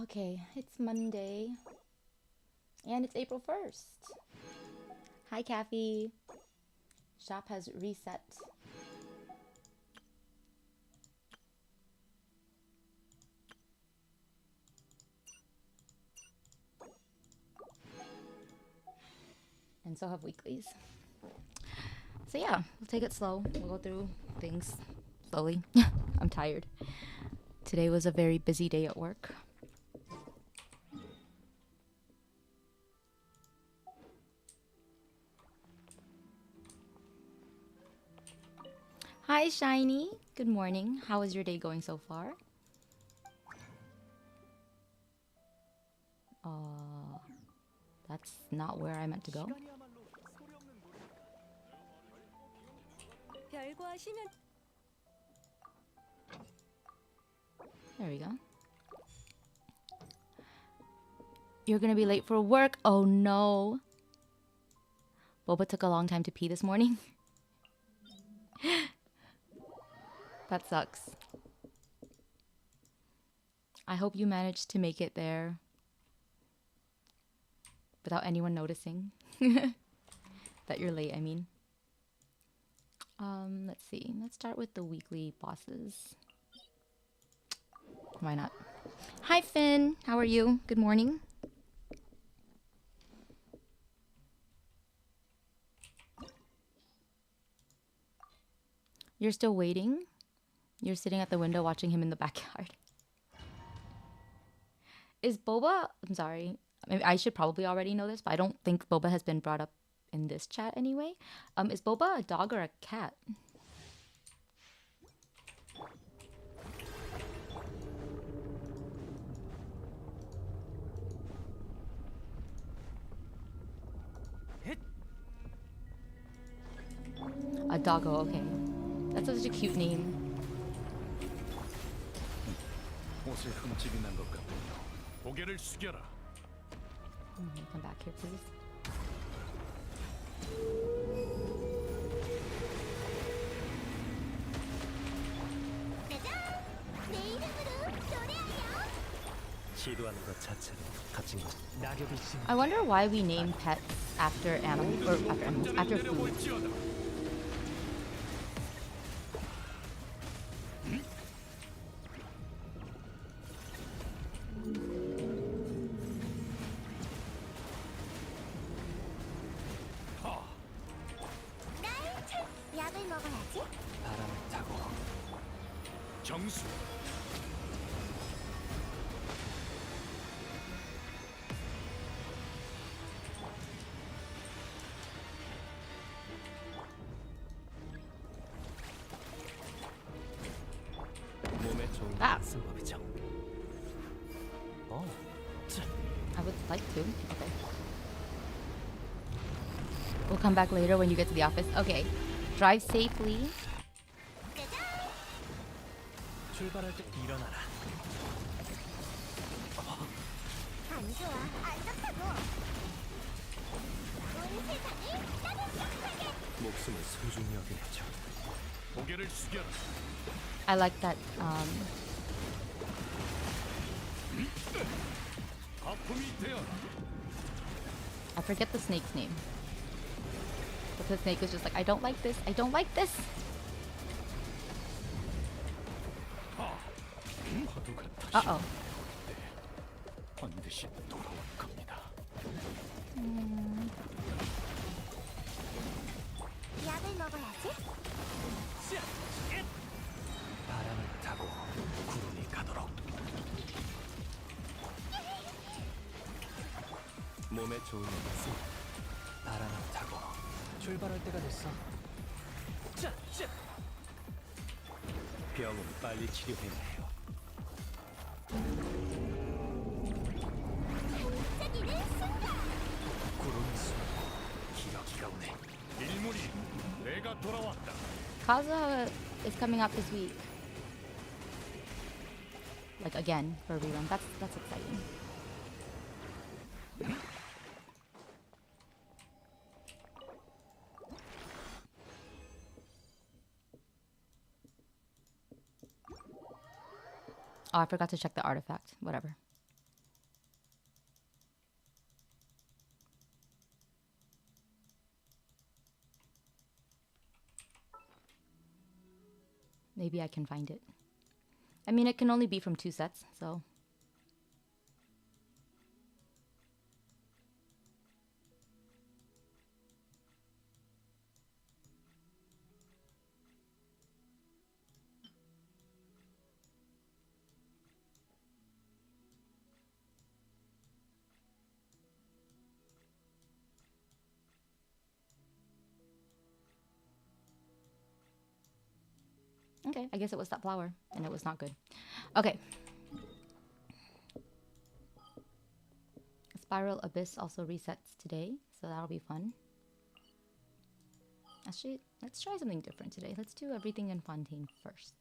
Okay, it's Monday. And it's April 1st. Hi, Kathy. Shop has reset. And so have weeklies. So yeah, we'll take it slow. We'll go through things slowly. I'm tired. Today was a very busy day at work. Hi, Shiny. Good morning. How is your day going so far? That's not where I meant to go. There we go. You're gonna be late for work? Oh no. Boba took a long time to pee this morning. That sucks. I hope you managed to make it there without anyone noticing that you're late, I mean. Let's see. Let's start with the weekly bosses. Why not? Hi, Finn. How are you? Good morning. You're still waiting? You're sitting at the window watching him in the backyard. Is Boba... I'm sorry. I should probably already know this, but I don't think Boba has been brought up in this chat anyway. Is Boba a dog or a cat? A doggo, okay. That's such a cute name. Come back here, please. I wonder why we name pets after animals, or after food. Ah. I would like to. Okay. We'll come back later when you get to the office. Okay. Drive safely. I like that. I forget the snake's name. But the snake was just like, I don't like this. I don't like this. Uh-oh. 몸에 좋은 것은 바람을 타고 출발할 때가 됐어. 병은 빨리 치료해야 해요. 구름이 숨고 기러기가 오네. 일물이 내가 돌아왔다. Kazuha is coming up this week. Like again for a rerun. That's exciting. Oh, I forgot to check the artifact. Whatever. Maybe I can find it. I mean, it can only be from 2 sets, so. Okay, I guess it was that flower, and it was not good. Okay. Spiral Abyss also resets today, so that'll be fun. Actually, let's try something different today. Let's do everything in Fontaine first.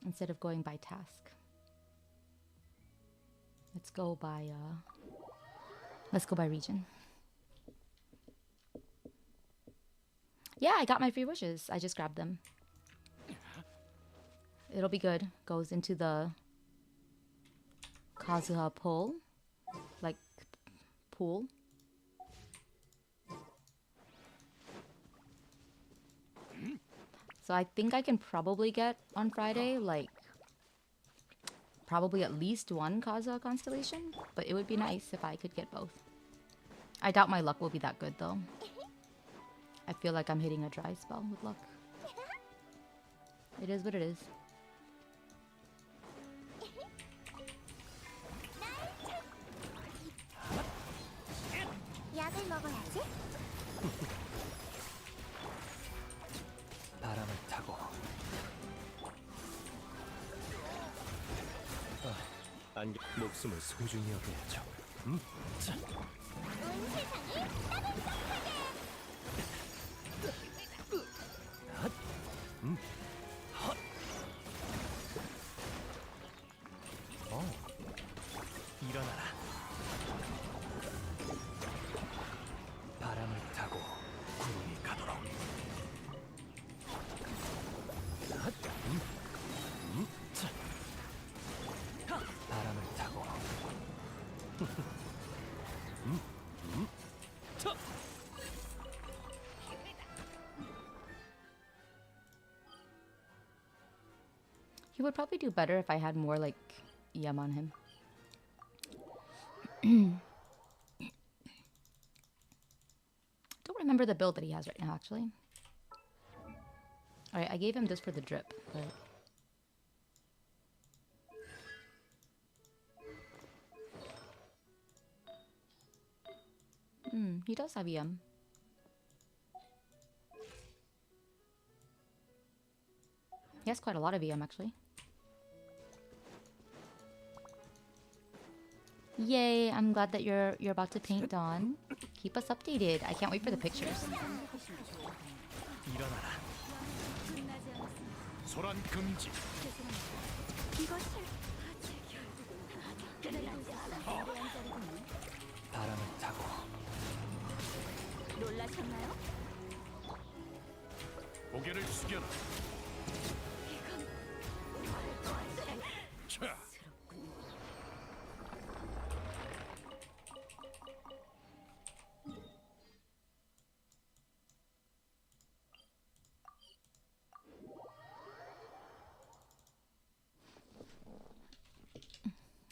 Instead of going by task. Let's go by region. Yeah, I got my free wishes. I just grabbed them. It'll be good. Goes into the Kazuha pool. Like, pool. So I think I can probably get on Friday, like, probably at least 1 Kazuha constellation. But it would be nice if I could get both. I doubt my luck will be that good, though. I feel like I'm hitting a dry spell with luck. It is what it is. 바람을 타고. 안경 목숨을 소중히 여겨야죠. 자. 일어나라. 바람을 타고 구름이 가도록. 자. 바람을 타고. 자. He would probably do better if I had more, like, EM on him. Don't remember the build that he has right now, actually. Alright, I gave him this for the drip, but... he does have EM. He has quite a lot of EM, actually. Yay, I'm glad that you're about to paint, Dawn. Keep us updated. I can't wait for the pictures. 일어나라. 소란 금지. 바람을 타고. 놀라셨나요? 고개를 숙여라. 자.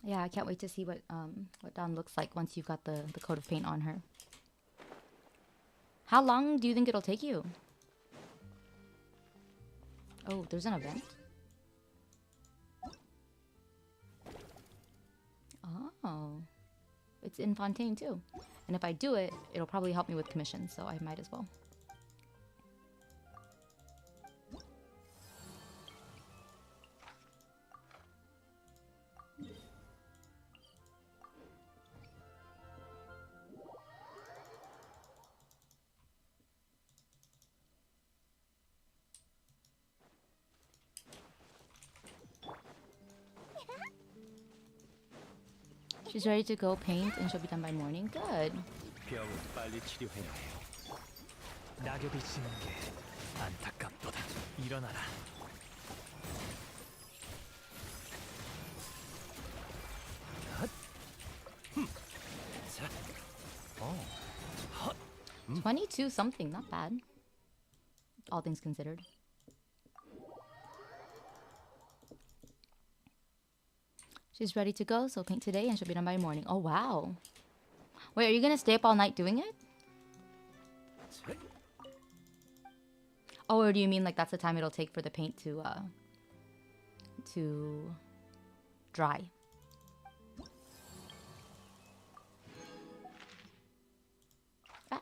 Yeah, I can't wait to see what Dawn looks like once you've got the coat of paint on her. How long do you think it'll take you? Oh, there's an event? Oh. It's in Fontaine too. And if I do it, it'll probably help me with commissions, so I might as well. She's ready to go paint and she'll be done by morning. Good. 병은 빨리 치료해야 해. 낙엽이 지는 게 안타깝도다. 일어나라. 자. 22 something, not bad. All things considered. She's ready to go, so paint today and she'll be done by morning. Oh, wow. Wait, are you gonna stay up all night doing it? Oh, or do you mean like that's the time it'll take for the paint to dry? Ah.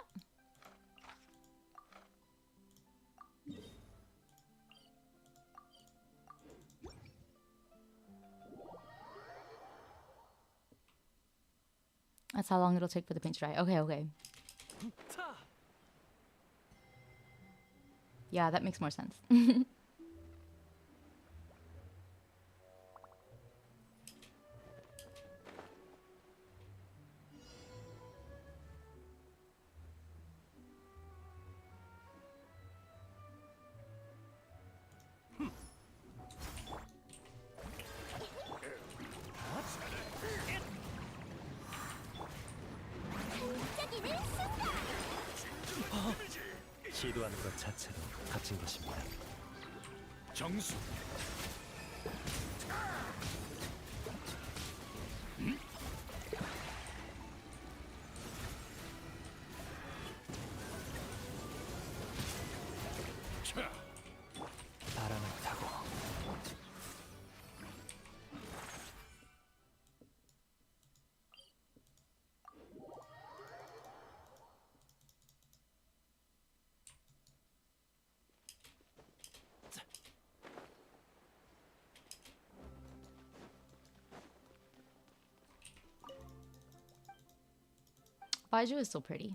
That's how long it'll take for the paint to dry. Okay, okay. Yeah, that makes more sense. 시도하는 것 자체로 갇힌 것입니다. 정수. 바람을 타고 Baiju is so pretty.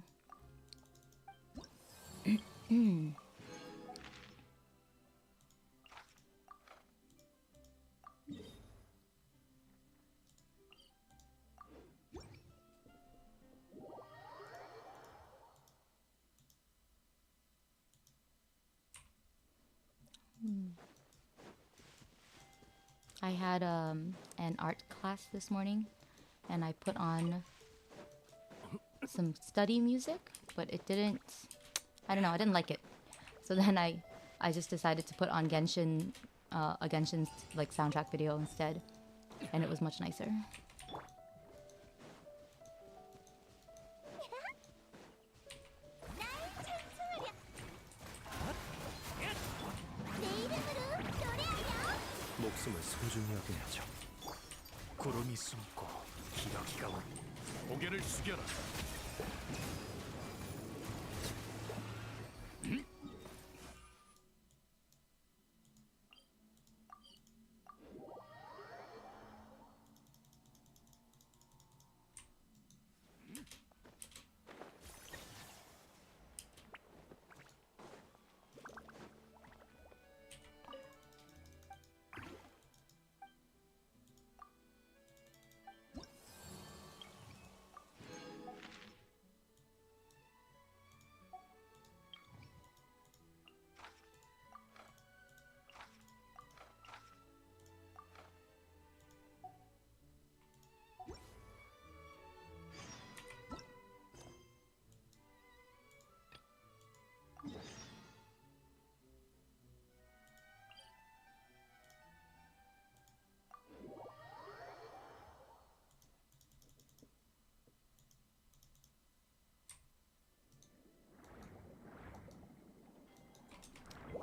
I had an art class this morning, and I put on some study music, but it didn't, I don't know, I didn't like it. So then I just decided to put on Genshin, a Genshin like soundtrack video instead, and it was much nicer. 목숨을 소중히 여겨야죠. 구름이 숨고 기러기가 오니 고개를 숙여라.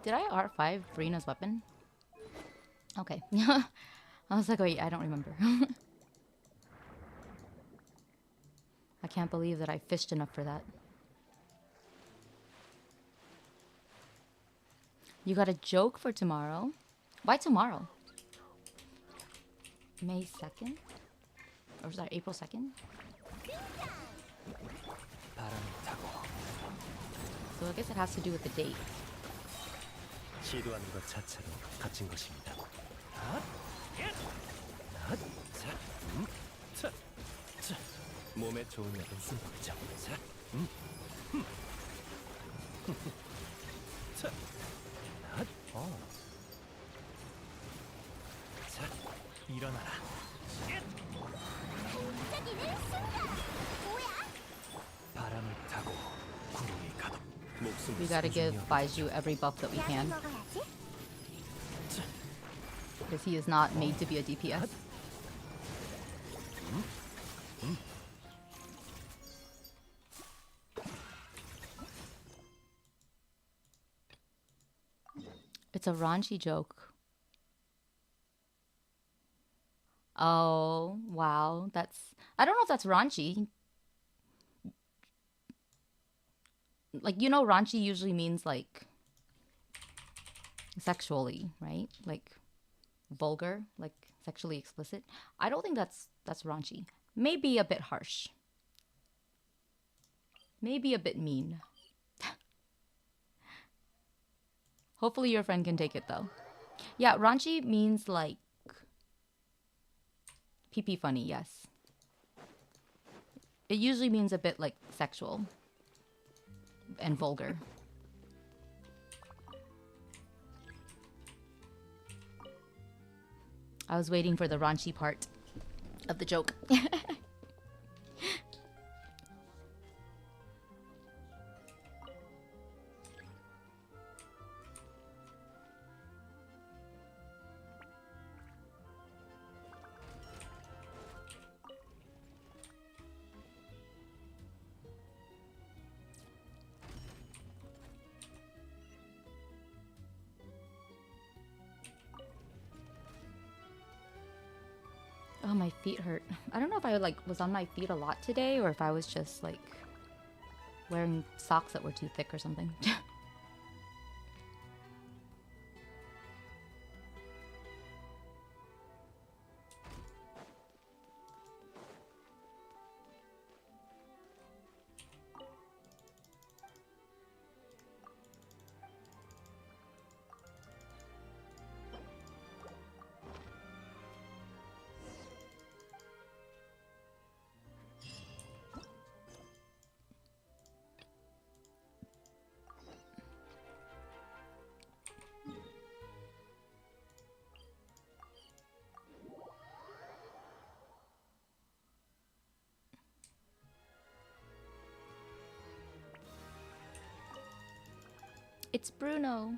Did I R5 Brina's weapon? Okay. I was like, wait, I don't remember. I can't believe that I fished enough for that. You got a joke for tomorrow? Why tomorrow? May 2nd? Or sorry, April 2nd? So I guess it has to do with the date. 시도하는 것 자체로 갇힌 것입니다. 몸에 좋은 약은 쓴법이죠. 자, 일어나라. 바람을 타고 구름이 We gotta give Baiju every buff that we can. Because he is not made to be a DPS. It's a raunchy joke. Oh, wow. I don't know if that's raunchy. Like, you know, raunchy usually means like sexually, right? Like vulgar, like sexually explicit. I don't think that's raunchy. Maybe a bit harsh. Maybe a bit mean. Hopefully your friend can take it though. Yeah, raunchy means like pee-pee funny, yes. It usually means a bit like sexual and vulgar. I was waiting for the raunchy part of the joke. Oh, my feet hurt. I don't know if I was on my feet a lot today or if I was just like wearing socks that were too thick or something. It's Bruno.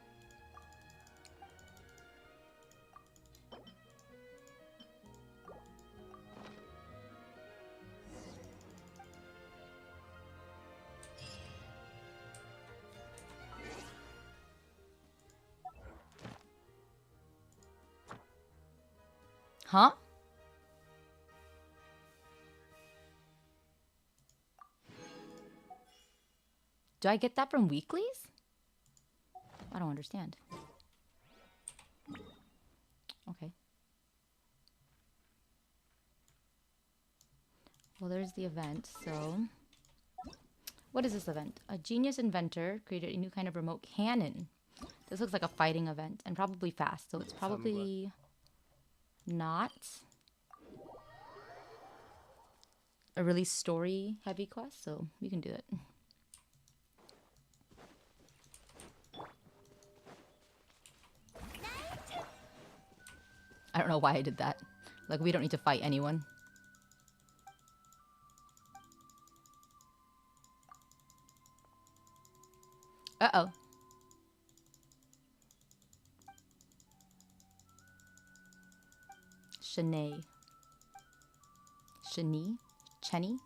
Huh? Do I get that from Weeklies? I don't understand. Okay. Well, there's the event, so... What is this event? A genius inventor created a new kind of remote cannon. This looks like a fighting event, and probably fast, so it's probably... not... a really story-heavy quest, so we can do it. I don't know why I did that. Like, we don't need to fight anyone. Uh-oh. Shanae. Shani? Chenny?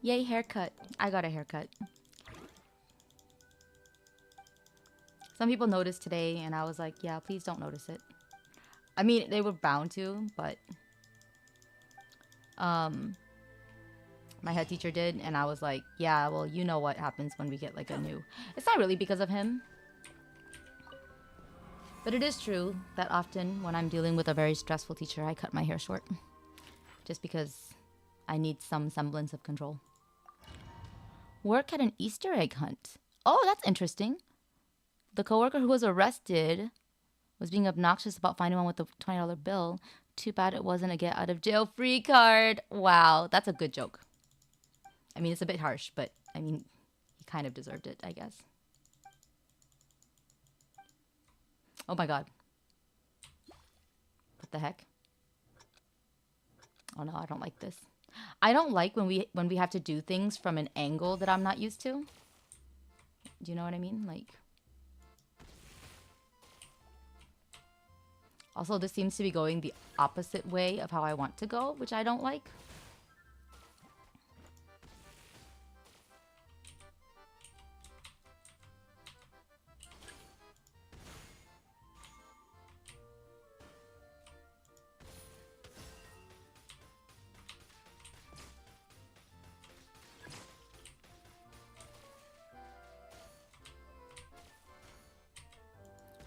Yay, haircut. I got a haircut. Some people noticed today, and I was like, yeah, please don't notice it. I mean, they were bound to, but... my head teacher did, and I was like, yeah, well, you know what happens when we get, like, a new... It's not really because of him. But it is true that often when I'm dealing with a very stressful teacher, I cut my hair short. Just because I need some semblance of control. Work at an Easter egg hunt. Oh, that's interesting. The coworker who was arrested was being obnoxious about finding one with a $20 bill. Too bad it wasn't a get out of jail free card. Wow, that's a good joke. I mean, it's a bit harsh, but I mean, he kind of deserved it, I guess. Oh my god. What the heck? Oh no, I don't like this. I don't like when we have to do things from an angle that I'm not used to. Do you know what I mean? Like, also this seems to be going the opposite way of how I want to go, which I don't like.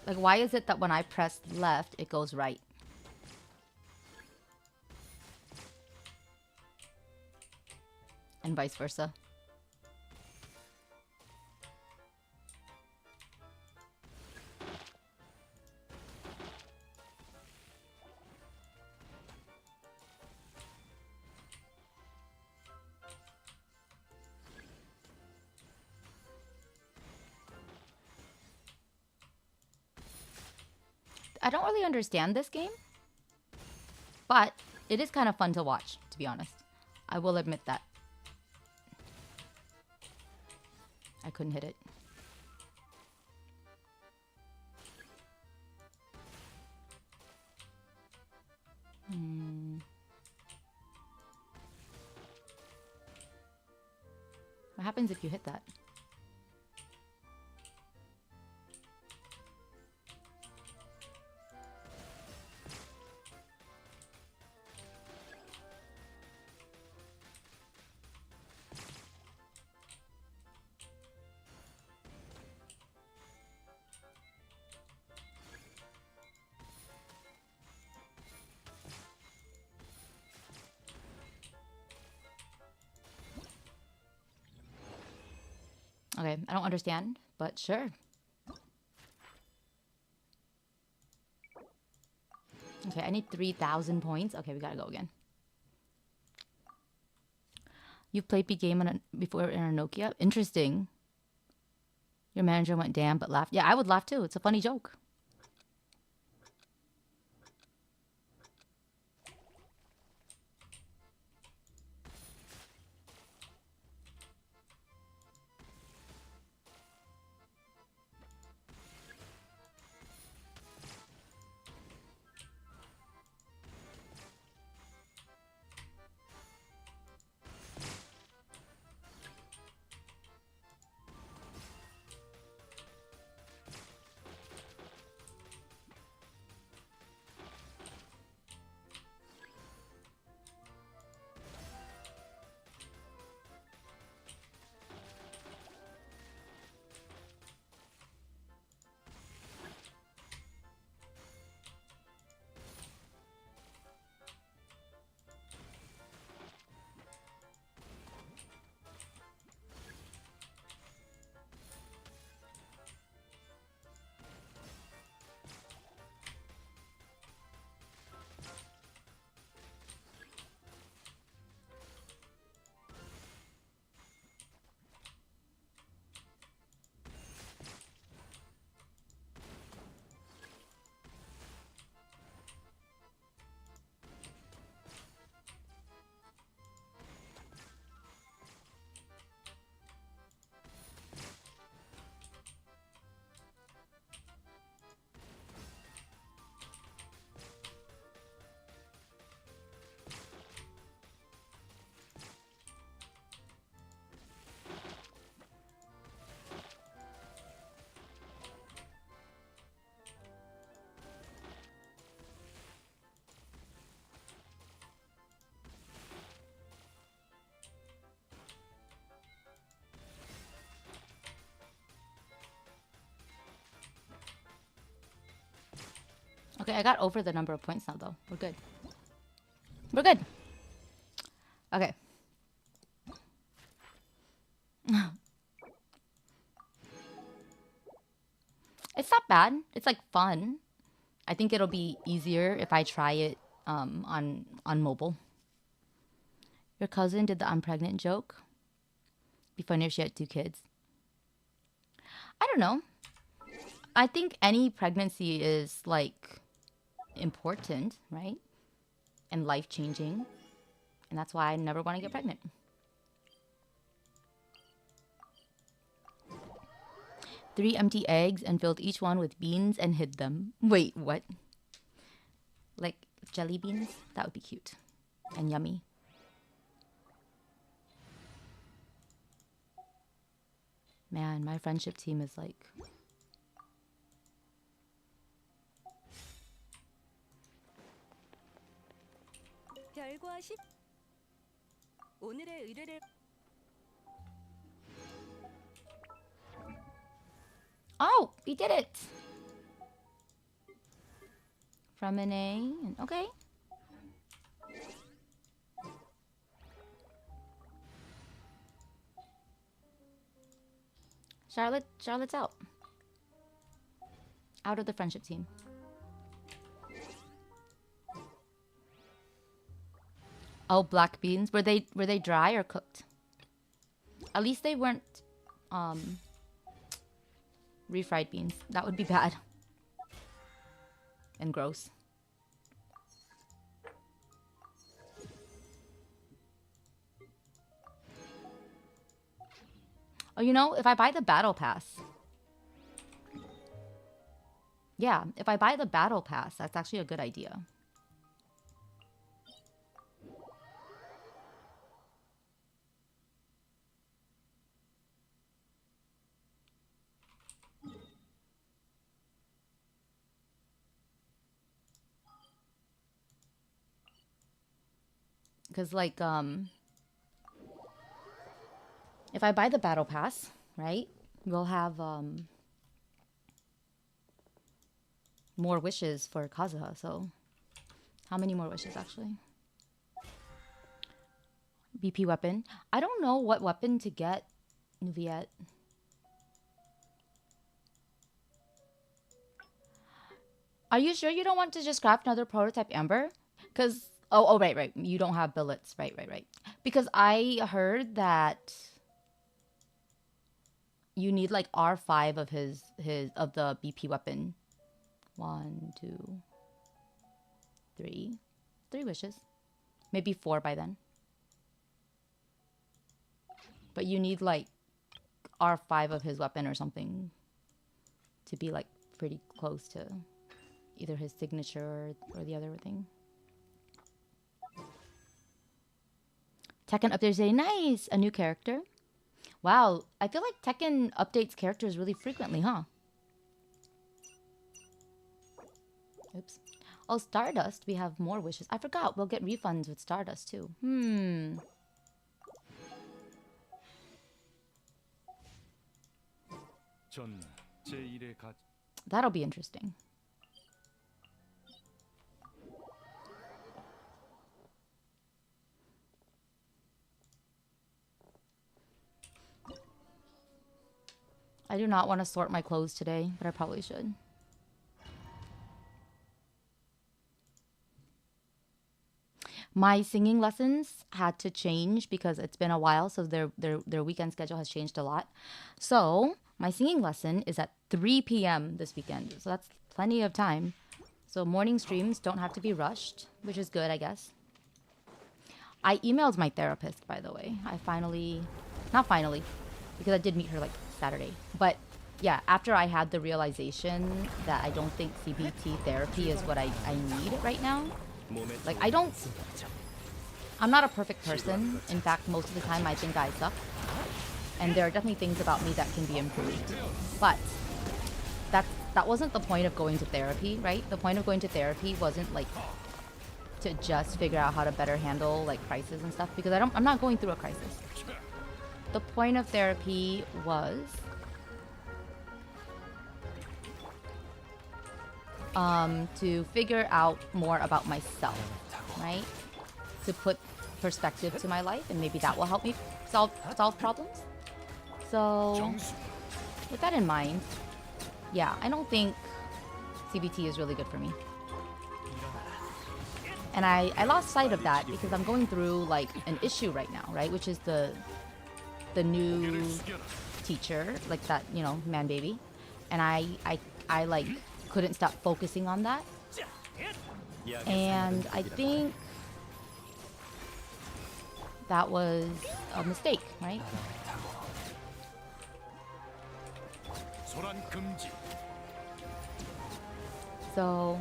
Like, why is it that when I press left, it goes right? And vice versa. I don't really understand this game, but it is kind of fun to watch, to be honest. I will admit that. I couldn't hit it. What happens if you hit that? Okay, I don't understand, but sure. Okay, I need 3,000 points. Okay, we gotta go again. You've played the game before in a Nokia? Interesting. Your manager went damn but laughed. Yeah, I would laugh too. It's a funny joke. Okay, I got over the number of points now, though. We're good. We're good. Okay. It's not bad. It's like fun. I think it'll be easier if I try it on mobile. Your cousin did the I'm pregnant joke. Be funny if she had 2 kids. I don't know. I think any pregnancy is like important, right? And life changing. And that's why I never want to get pregnant. Three empty eggs and filled each one with beans and hid them. Wait, what? Like jelly beans? That would be cute and yummy. Man, my friendship team is like... Oh, we did it! From an A, and okay. Charlotte's out. Out of the friendship team. Oh, black beans. Were they dry or cooked? At least they weren't refried beans. That would be bad. And gross. Oh, you know, if I buy the battle pass. Yeah, if I buy the battle pass, that's actually a good idea. Because, like, if I buy the battle pass, right, we'll have, more wishes for Kazuha, so... How many more wishes, actually? BP weapon. I don't know what weapon to get, Nuviet. Are you sure you don't want to just craft another prototype Amber? Because... Oh, right. You don't have billets. Right. Because I heard that you need like R5 of of the BP weapon. 1, 2, 3. 3 wishes. Maybe 4 by then. But you need like R5 of his weapon or something to be like pretty close to either his signature or the other thing. Tekken updates today. Nice! A new character. Wow, I feel like Tekken updates characters really frequently, huh? Oops. Oh, Stardust. We have more wishes. I forgot. We'll get refunds with Stardust, too. That'll be interesting. I do not want to sort my clothes today, but I probably should. My singing lessons had to change because it's been a while, so their weekend schedule has changed a lot. So my singing lesson is at 3 p.m. this weekend, so that's plenty of time. So morning streams don't have to be rushed, which is good, I guess. I emailed my therapist, by the way. Not finally, because I did meet her like Saturday. But yeah, after I had the realization that I don't think CBT therapy is what I need right now. Like, I'm not a perfect person. In fact, most of the time I think I suck. And there are definitely things about me that can be improved. But that wasn't the point of going to therapy, right? The point of going to therapy wasn't like to just figure out how to better handle like crisis and stuff, because I'm not going through a crisis. The point of therapy was to figure out more about myself, right? To put perspective to my life, and maybe that will help me solve problems. So with that in mind, yeah, I don't think CBT is really good for me. And I lost sight of that because I'm going through like an issue right now, right? Which is the new teacher, like that, you know, man baby. And I like couldn't stop focusing on that. And I think that was a mistake, right? So,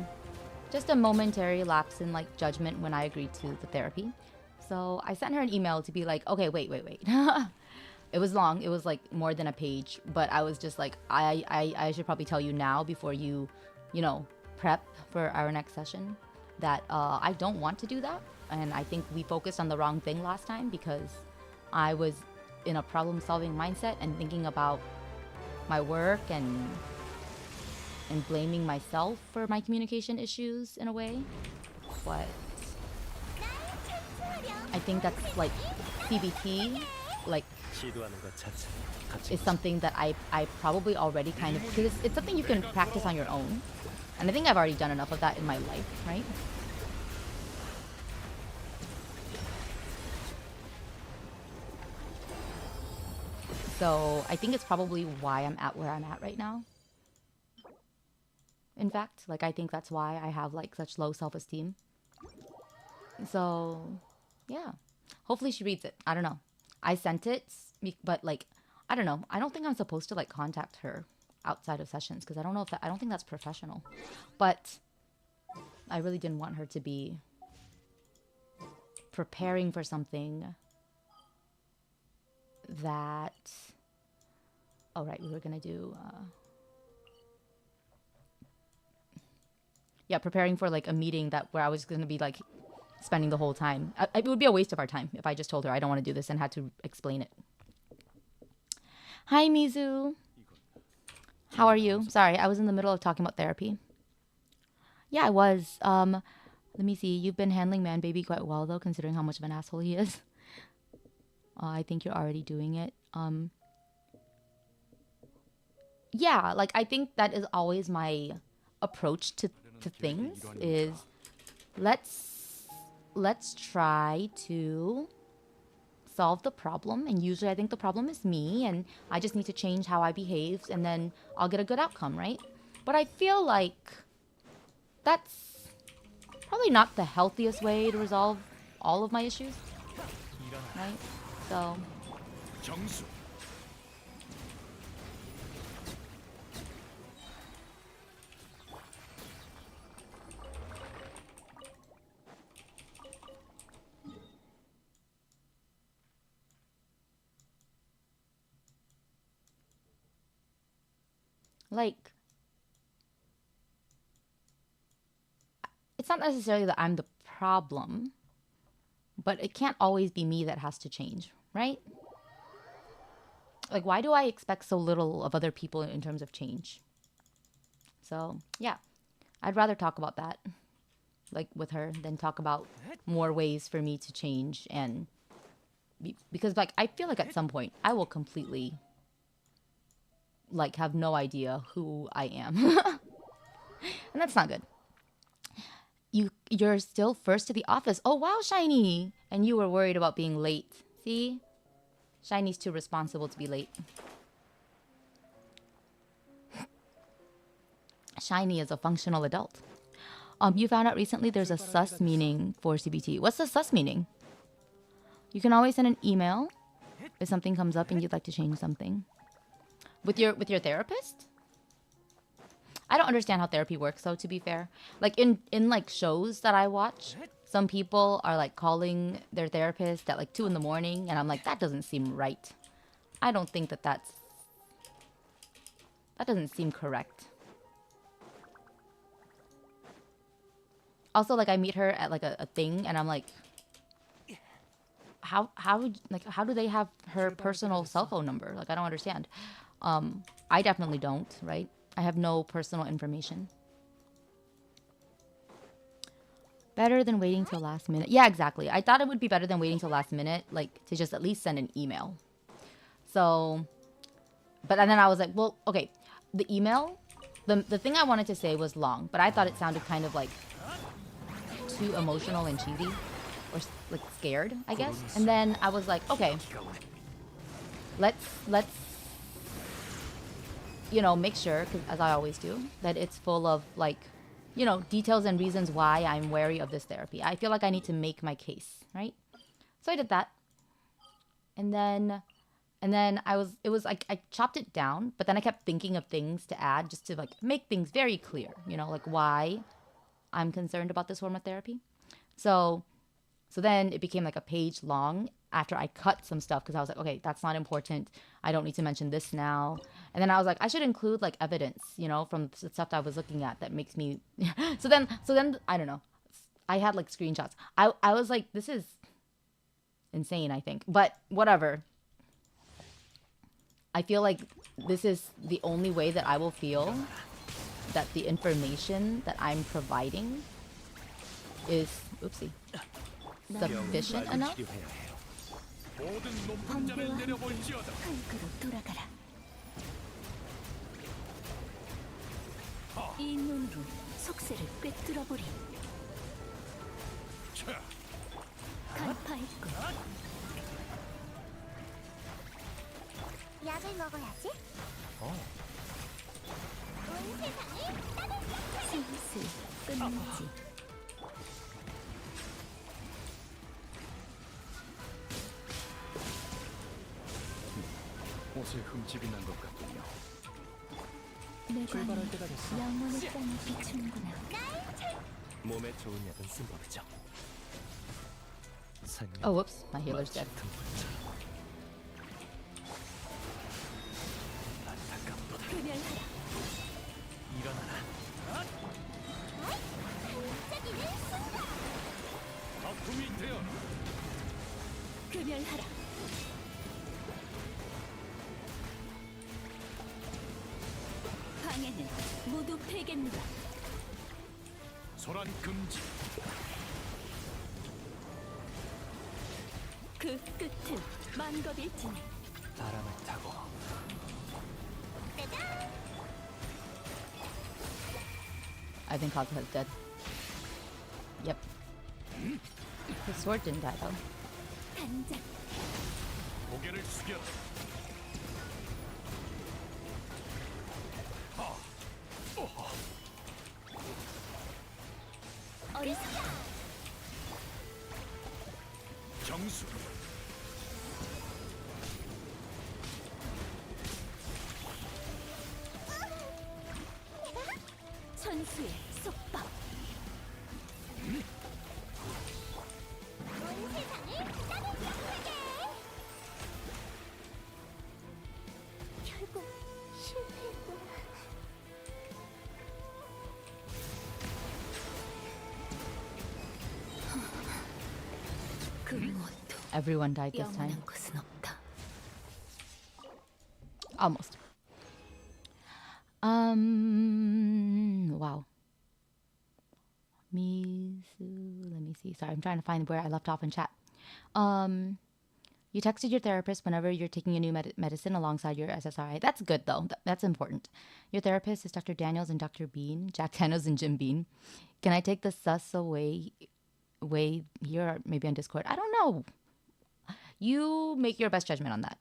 just a momentary lapse in like judgment when I agreed to the therapy. So I sent her an email to be like, okay, wait. It was long. It was like more than a page, but I was just like, I should probably tell you now before you prep for our next session that I don't want to do that. And I think we focused on the wrong thing last time because I was in a problem-solving mindset and thinking about my work and blaming myself for my communication issues in a way. But I think that's like CBT, like is something that I probably already kind of, because it's something you can practice on your own. And I think I've already done enough of that in my life, right? So I think it's probably why I'm at where I'm at right now. In fact, like I think that's why I have like such low self-esteem. So yeah, hopefully she reads it. I don't know. I sent it, but like, I don't know. I don't think I'm supposed to like contact her outside of sessions because I don't know if that, I don't think that's professional. But I really didn't want her to be preparing for something that, oh right, we were gonna do, yeah, preparing for like a meeting that where I was gonna be like spending the whole time. It would be a waste of our time if I just told her I don't want to do this and had to explain it. Hi, Mizu. How are you? Sorry, I was in the middle of talking about therapy. Yeah, I was. Let me see. You've been handling Man Baby quite well, though, considering how much of an asshole he is. I think you're already doing it. Yeah, like, I think that is always my approach to things is let's try to solve the problem, and usually I think the problem is me and I just need to change how I behave and then I'll get a good outcome, right? But I feel like that's probably not the healthiest way to resolve all of my issues, right? So like, it's not necessarily that I'm the problem, but it can't always be me that has to change, right? Like, why do I expect so little of other people in terms of change? So, yeah, I'd rather talk about that, like, with her than talk about more ways for me to change. And because, like, I feel like at some point I will completely, like, have no idea who I am. And that's not good. You're still first to the office. Oh, wow, Shiny. And you were worried about being late. See? Shiny's too responsible to be late. Shiny is a functional adult. You found out recently there's a sus meaning for CBT. What's the sus meaning? You can always send an email if something comes up and you'd like to change something. With your therapist? I don't understand how therapy works, though, to be fair. Like, in like, shows that I watch, some people are, like, calling their therapist at, like, 2 in the morning, and I'm like, that doesn't seem right. I don't think that that doesn't seem correct. Also, like, I meet her at, like, a thing, and I'm like, how do they have her personal cell phone number? Like, I don't understand. I definitely don't, right? I have no personal information. Better than waiting till last minute. Yeah, exactly. I thought it would be better than waiting till last minute, like, to just at least send an email. So, but and then I was like, well, okay, the email, the thing I wanted to say was long, but I thought it sounded kind of like too emotional and cheesy, or like scared, I guess. And then I was like, okay, let's you know, make sure, because as I always do, that it's full of, like, you know, details and reasons why I'm wary of this therapy. I feel like I need to make my case, right? So I did that. And then it was like I chopped it down, but then I kept thinking of things to add just to like make things very clear, you know, like why I'm concerned about this form of therapy. So then it became like a page long after I cut some stuff because I was like, okay, that's not important. I don't need to mention this now. And then I was like, I should include like evidence, you know, from the stuff that I was looking at that makes me. so then I don't know. I had like screenshots. I was like, this is insane, I think, but whatever. I feel like this is the only way that I will feel that the information that I'm providing is, oopsie, sufficient enough. 치료해야 해요. 모든 높은 자를 내려볼지어다. 흙으로 돌아가라. 이 눈으로 속세를 꿰뚫어보리. 차, 간파했고 약을 먹어야지. 온 세상을 슬슬 끝내지. 옷을 흠집이 난 것 같군요. 내가 출발할 때가 됐어. 영원의 땅에 비추는구나. 몸에 좋은 약은 쓴법이죠. 생명 Oh, whoops, my healer's dead. 같은 물질. 안타깝도다. 금연하라. 일어나라. 반짝이는 순간. 아픔이 되어 금연하라. 방해는 모두 패겠노라. 소란 금지. 그 끝은 만겁일지니. 바람을 타고 I think Kazuha's dead. Yep. His sword didn't die though. 단장 고개를 숙여라. 어리석다. 정수. 천수의 속박. 온 세상을 따뜻하게. 결국 실패했구나. 그 무엇도 Everyone died this time. 영원한 것은 없다. Almost. Wow. Misu, let me see. Sorry, I'm trying to find where I left off in chat. You texted your therapist whenever you're taking a new medicine alongside your SSRI. That's good though. That's important. Your therapist is Dr. Daniels and Dr. Bean, Jack Daniels and Jim Bean. Can I take the sus away here or maybe on Discord? I don't know. You make your best judgment on that.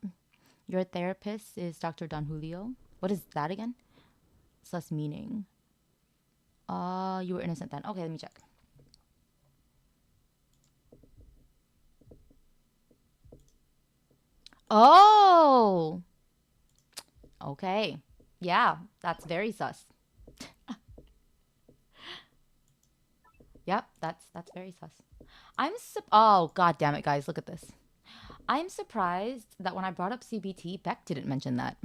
Your therapist is Dr. Don Julio. What is that again? Sus meaning. You were innocent then. Okay, let me check. Oh! Okay. Yeah, that's very sus. Yep, that's very sus. Oh, god damn it, guys, look at this. I'm surprised that when I brought up CBT, Beck didn't mention that.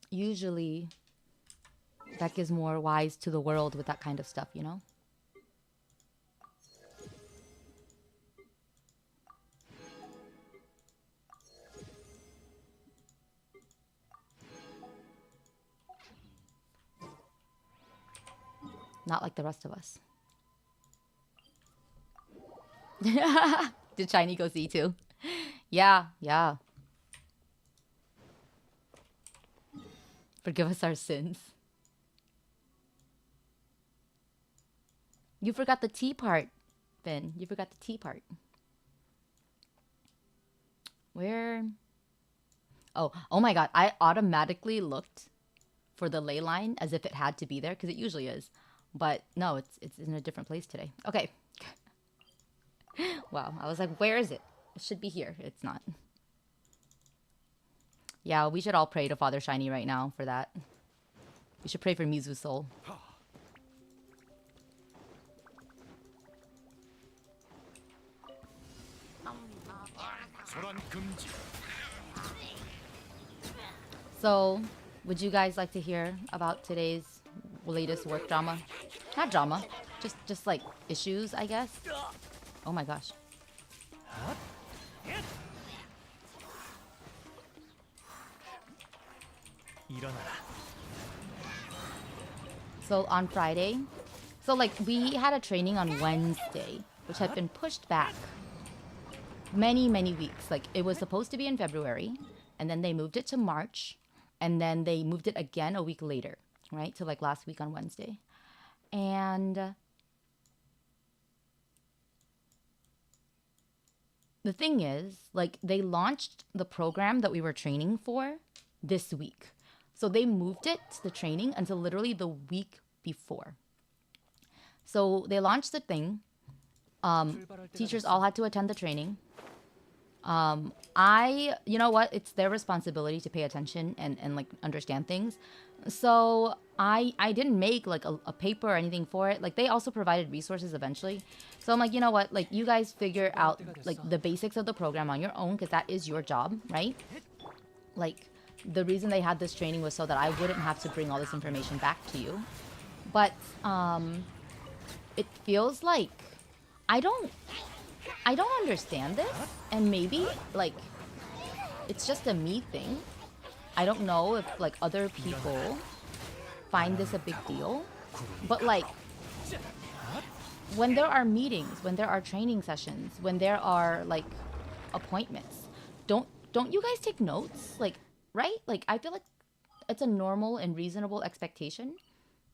Usually, Beck is more wise to the world with that kind of stuff, you know? Not like the rest of us. Did Shiny go see too? Yeah, yeah. Forgive us our sins. You forgot the T part, Finn. You forgot the T part. Where? Oh my god. I automatically looked for the ley line as if it had to be there, because it usually is. But no, it's in a different place today. Okay. Wow, I was like, where is it? It should be here. It's not. Yeah, we should all pray to Father Shiny right now for that. We should pray for Mizu's soul. 소란 금지. So, would you guys like to hear about today's latest work drama? Not drama, just like issues, I guess. Oh my gosh. 일어나라. So on Friday, so like we had a training on Wednesday, which had been pushed back many weeks. Like it was supposed to be in February, and then they moved it to March, and then they moved it again a week later, right? To like last week on Wednesday. And the thing is, like they launched the program that we were training for this week. So they moved it to the training until literally the week before. So they launched the thing. Teachers all had to attend the training. You know what? It's their responsibility to pay attention and like understand things. So I didn't make like a paper or anything for it. Like they also provided resources eventually. So I'm like, you know what? Like you guys figure out like the basics of the program on your own, because that is your job, right? Like the reason they had this training was so that I wouldn't have to bring all this information back to you. But it feels like I don't understand this, and maybe like it's just a me thing. I don't know if like other people find this a big deal, but like when there are meetings, when there are training sessions, when there are like appointments, don't you guys take notes? Like, right? Like I feel like it's a normal and reasonable expectation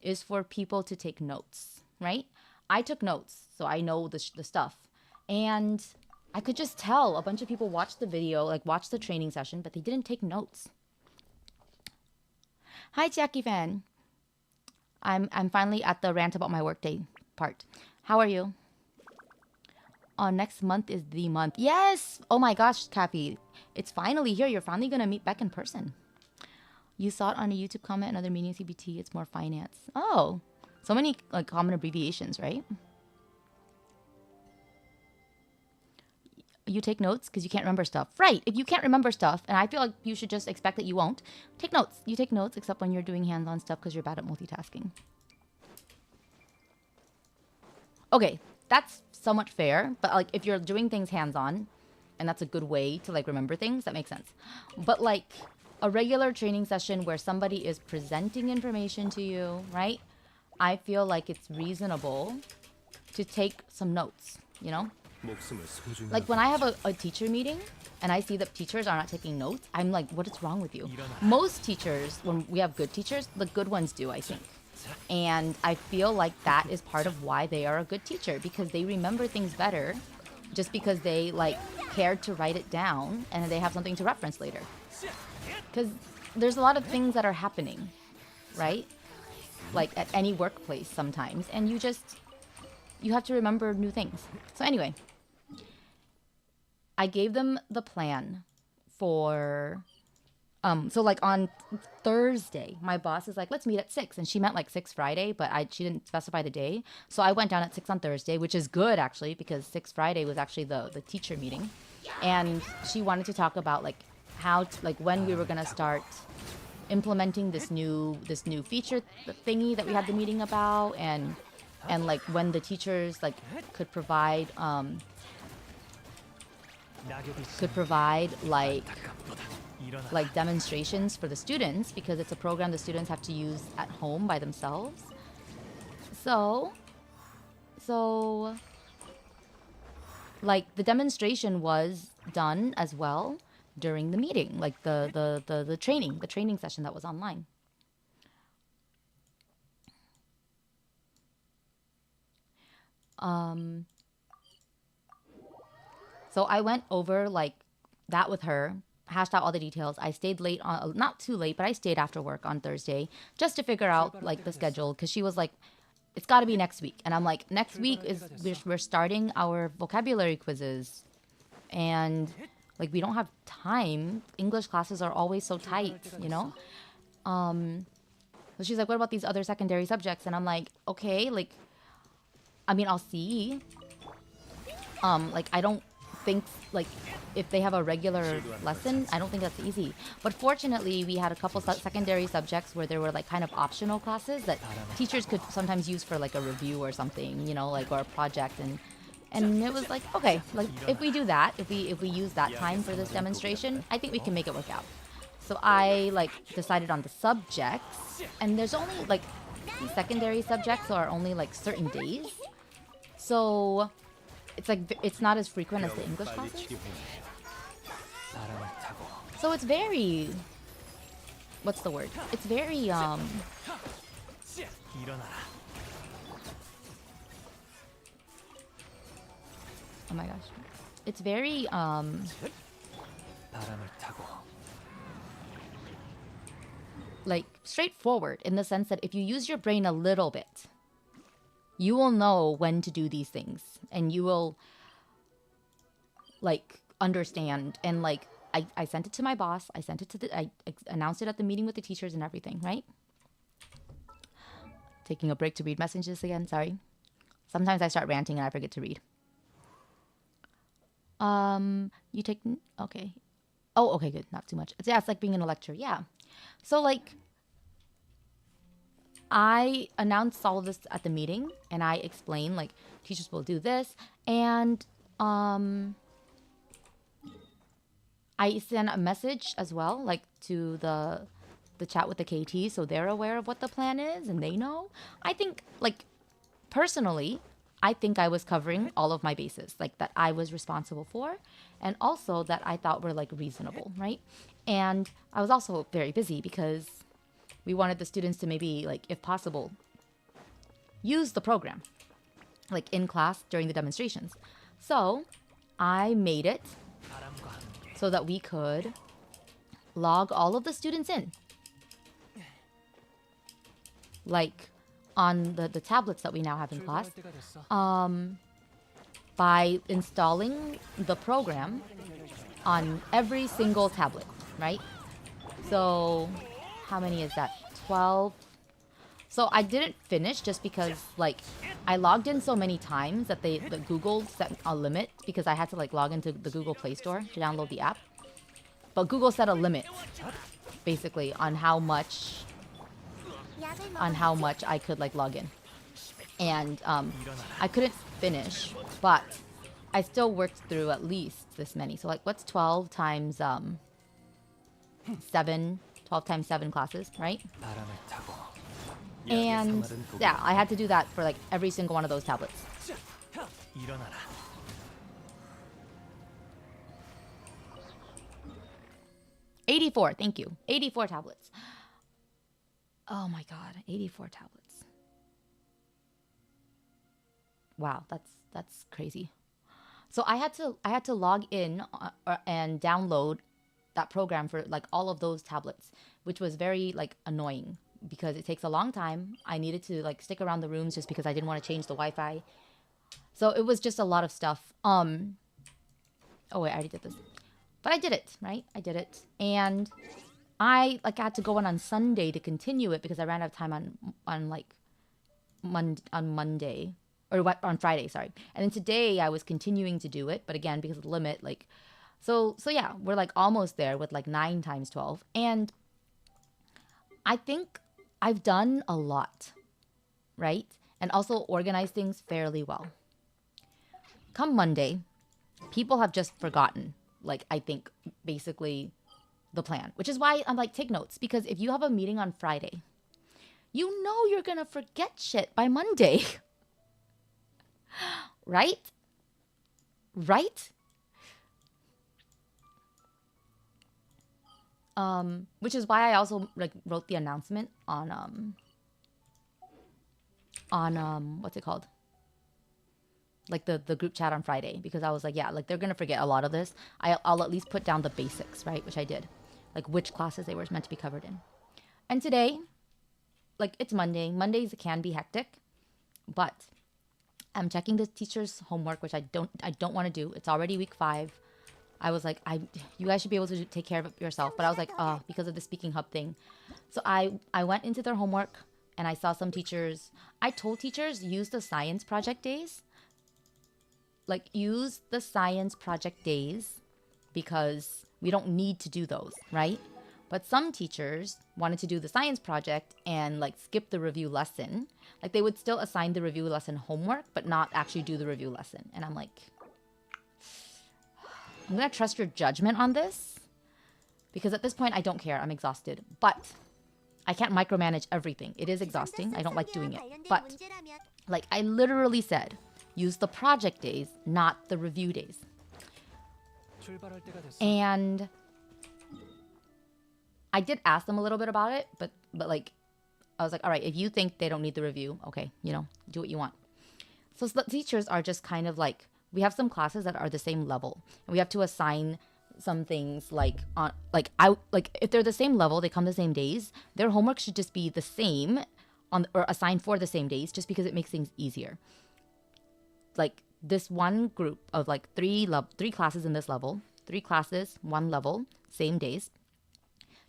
is for people to take notes, right? I took notes, so I know the stuff. And I could just tell a bunch of people watched the video, like watched the training session, but they didn't take notes. Hi, Jackie fan. I'm finally at the rant about my workday part. How are you? Oh, next month is the month. Yes! Oh my gosh, Cappy. It's finally here. You're finally going to meet Beck in person. You saw it on a YouTube comment, another meeting CBT. It's more finance. Oh, so many like common abbreviations, right? You take notes because you can't remember stuff. Right. If you can't remember stuff, and I feel like you should just expect that you won't, take notes. You take notes except when you're doing hands-on stuff because you're bad at multitasking. Okay, that's somewhat fair. But like if you're doing things hands-on, and that's a good way to like remember things, that makes sense. But like a regular training session where somebody is presenting information to you, right? I feel like it's reasonable to take some notes, you know? Like when I have a teacher meeting and I see that teachers are not taking notes, I'm like, what is wrong with you? Most teachers, when we have good teachers, the good ones do, I think. And I feel like that is part of why they are a good teacher, because they remember things better just because they like cared to write it down and they have something to reference later. Because there's a lot of things that are happening, right? Like at any workplace sometimes, and you have to remember new things. So anyway, I gave them the plan for, so like on Thursday, my boss is like, let's meet at 6. And she meant like 6 Friday, but she didn't specify the day. So I went down at 6 on Thursday, which is good actually, because 6 Friday was actually the teacher meeting. And she wanted to talk about like how, like when we were going to start implementing this new feature thingy that we had the meeting about, and like when the teachers like could provide like demonstrations for the students, because it's a program the students have to use at home by themselves. So like the demonstration was done as well during the meeting, like the training session that was online. So I went over like that with her hashed out all the details. I stayed late on, not too late, but I stayed after work on Thursday just to figure out like the schedule, because she was like, it's got to be next week. And I'm like, next week is we're starting our vocabulary quizzes, and like we don't have time. English classes are always so tight, you know. So she's like, what about these other secondary subjects? And I'm like, okay, like, I mean, I'll see. Like, I don't think, like, if they have a regular lesson, I don't think that's easy. But fortunately, we had a couple secondary subjects where there were, like, kind of optional classes that teachers could sometimes use for, like, a review or something, you know, like, or a project. And it was like, okay, like, if we do that, if we use that time for this demonstration, I think we can make it work out. So I, like, decided on the subjects, and there's only, like, these secondary subjects are only, like, certain days. So it's, like, it's not as frequent as the English classes. So it's very, what's the word? It's very, oh my gosh. It's very, like, straightforward in the sense that if you use your brain a little bit, you will know when to do these things, and you will, like, understand. And, like, I sent it to my boss. I sent it to I announced it at the meeting with the teachers and everything, right? Taking a break to read messages again, sorry. Sometimes I start ranting and I forget to read. You take, okay. Oh, okay, good. Not too much. Yeah, it's like being in a lecture. Yeah. So, like, I announced all of this at the meeting, and I explained, like, teachers will do this, and I sent a message as well, like, to the chat with the KT, so they're aware of what the plan is, and they know. I think, like, personally, I think I was covering all of my bases, like, that I was responsible for, and also that I thought were, like, reasonable, right? And I was also very busy because we wanted the students to maybe, like, if possible, use the program, like, in class during the demonstrations. So I made it so that we could log all of the students in, like, on the tablets that we now have in class, by installing the program on every single tablet, right? So how many is that? 12. So I didn't finish just because, like, I logged in so many times that the Google set a limit, because I had to, like, log into the Google Play Store to download the app. But Google set a limit, basically, on how much I could, like, log in. And I couldn't finish, but I still worked through at least this many. So, like, what's 12 times 7? 12 times 7 classes, right? And yeah, I had to do that for, like, every single one of those tablets. 84, thank you. 84 tablets. Oh my god, 84 tablets. Wow, that's crazy. So I had to log in and download that program for, like, all of those tablets, which was very, like, annoying because it takes a long time. I needed to, like, stick around the rooms just because I didn't want to change the Wi-Fi. So it was just a lot of stuff. Oh wait, I already did this. But I did it, right? I did it. And I, like, had to go on Sunday to continue it because I ran out of time on Monday. Or what, on Friday, sorry. And then today I was continuing to do it, but again, because of the limit, like, so yeah, we're, like, almost there with, like, 9 times 12. And I think I've done a lot, right? And also organized things fairly well. Come Monday, people have just forgotten, like, I think, basically the plan. Which is why I'm like, take notes. Because if you have a meeting on Friday, you know you're gonna forget shit by Monday. Right? Right? Which is why I also, like, wrote the announcement on what's it called? like the group chat on Friday, because I was like, yeah, like they're gonna forget a lot of this. I'll at least put down the basics, right? Which I did, like which classes they were meant to be covered in. And today, like it's Monday. Mondays can be hectic, but I'm checking the teacher's homework, which I don't want to do. It's already week 5. I was like, you guys should be able to take care of it yourself. But I was like, because of the Speaking Hub thing. So I went into their homework and I saw some teachers. I told teachers, use the science project days. Like, use the science project days because we don't need to do those, right? But some teachers wanted to do the science project and like skip the review lesson. Like they would still assign the review lesson homework, but not actually do the review lesson. And I'm like, I'm gonna trust your judgment on this because at this point I don't care. I'm exhausted, but I can't micromanage everything. It is exhausting. I don't like doing it. But like I literally said, use the project days, not the review days. 출발할 때가 됐어. And I did ask them a little bit about it, but like, I was like, all right, if you think they don't need the review, okay, you know, do what you want. So the teachers are just kind of like, we have some classes that are the same level, and we have to assign some things like on like if they're the same level, they come the same days. Their homework should just be the same on or assigned for the same days, just because it makes things easier. Like this one group of like three classes in this level, 3 classes, 1 level, same days.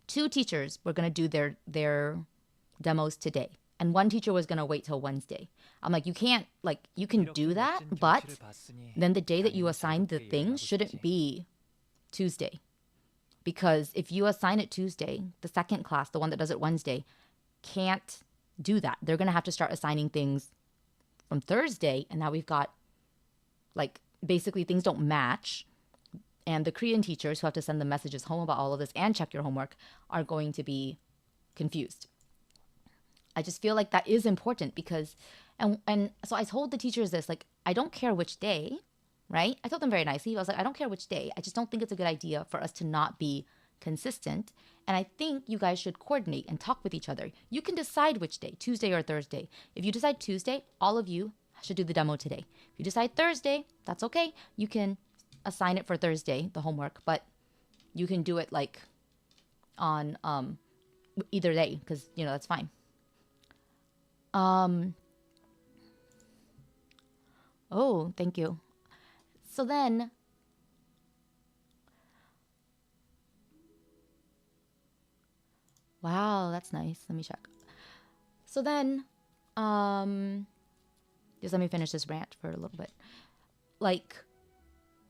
2 teachers were going to do their demos today. And 1 teacher was going to wait till Wednesday. I'm like, you can't, like, you can do that, but then the day that you assign the thing shouldn't be Tuesday. Because if you assign it Tuesday, the second class, the one that does it Wednesday, can't do that. They're going to have to start assigning things from Thursday. And now we've got, like, basically things don't match. And the Korean teachers who have to send the messages home about all of this and check your homework are going to be confused. I just feel like that is important because, and so I told the teachers this, like, I don't care which day, right? I told them very nicely. I was like, I don't care which day. I just don't think it's a good idea for us to not be consistent. And I think you guys should coordinate and talk with each other. You can decide which day, Tuesday or Thursday. If you decide Tuesday, all of you should do the demo today. If you decide Thursday, that's okay. You can assign it for Thursday, the homework, but you can do it like on either day because, you know, that's fine. Oh, thank you. So then wow, that's nice. Let me check. So then just let me finish this rant for a little bit. Like,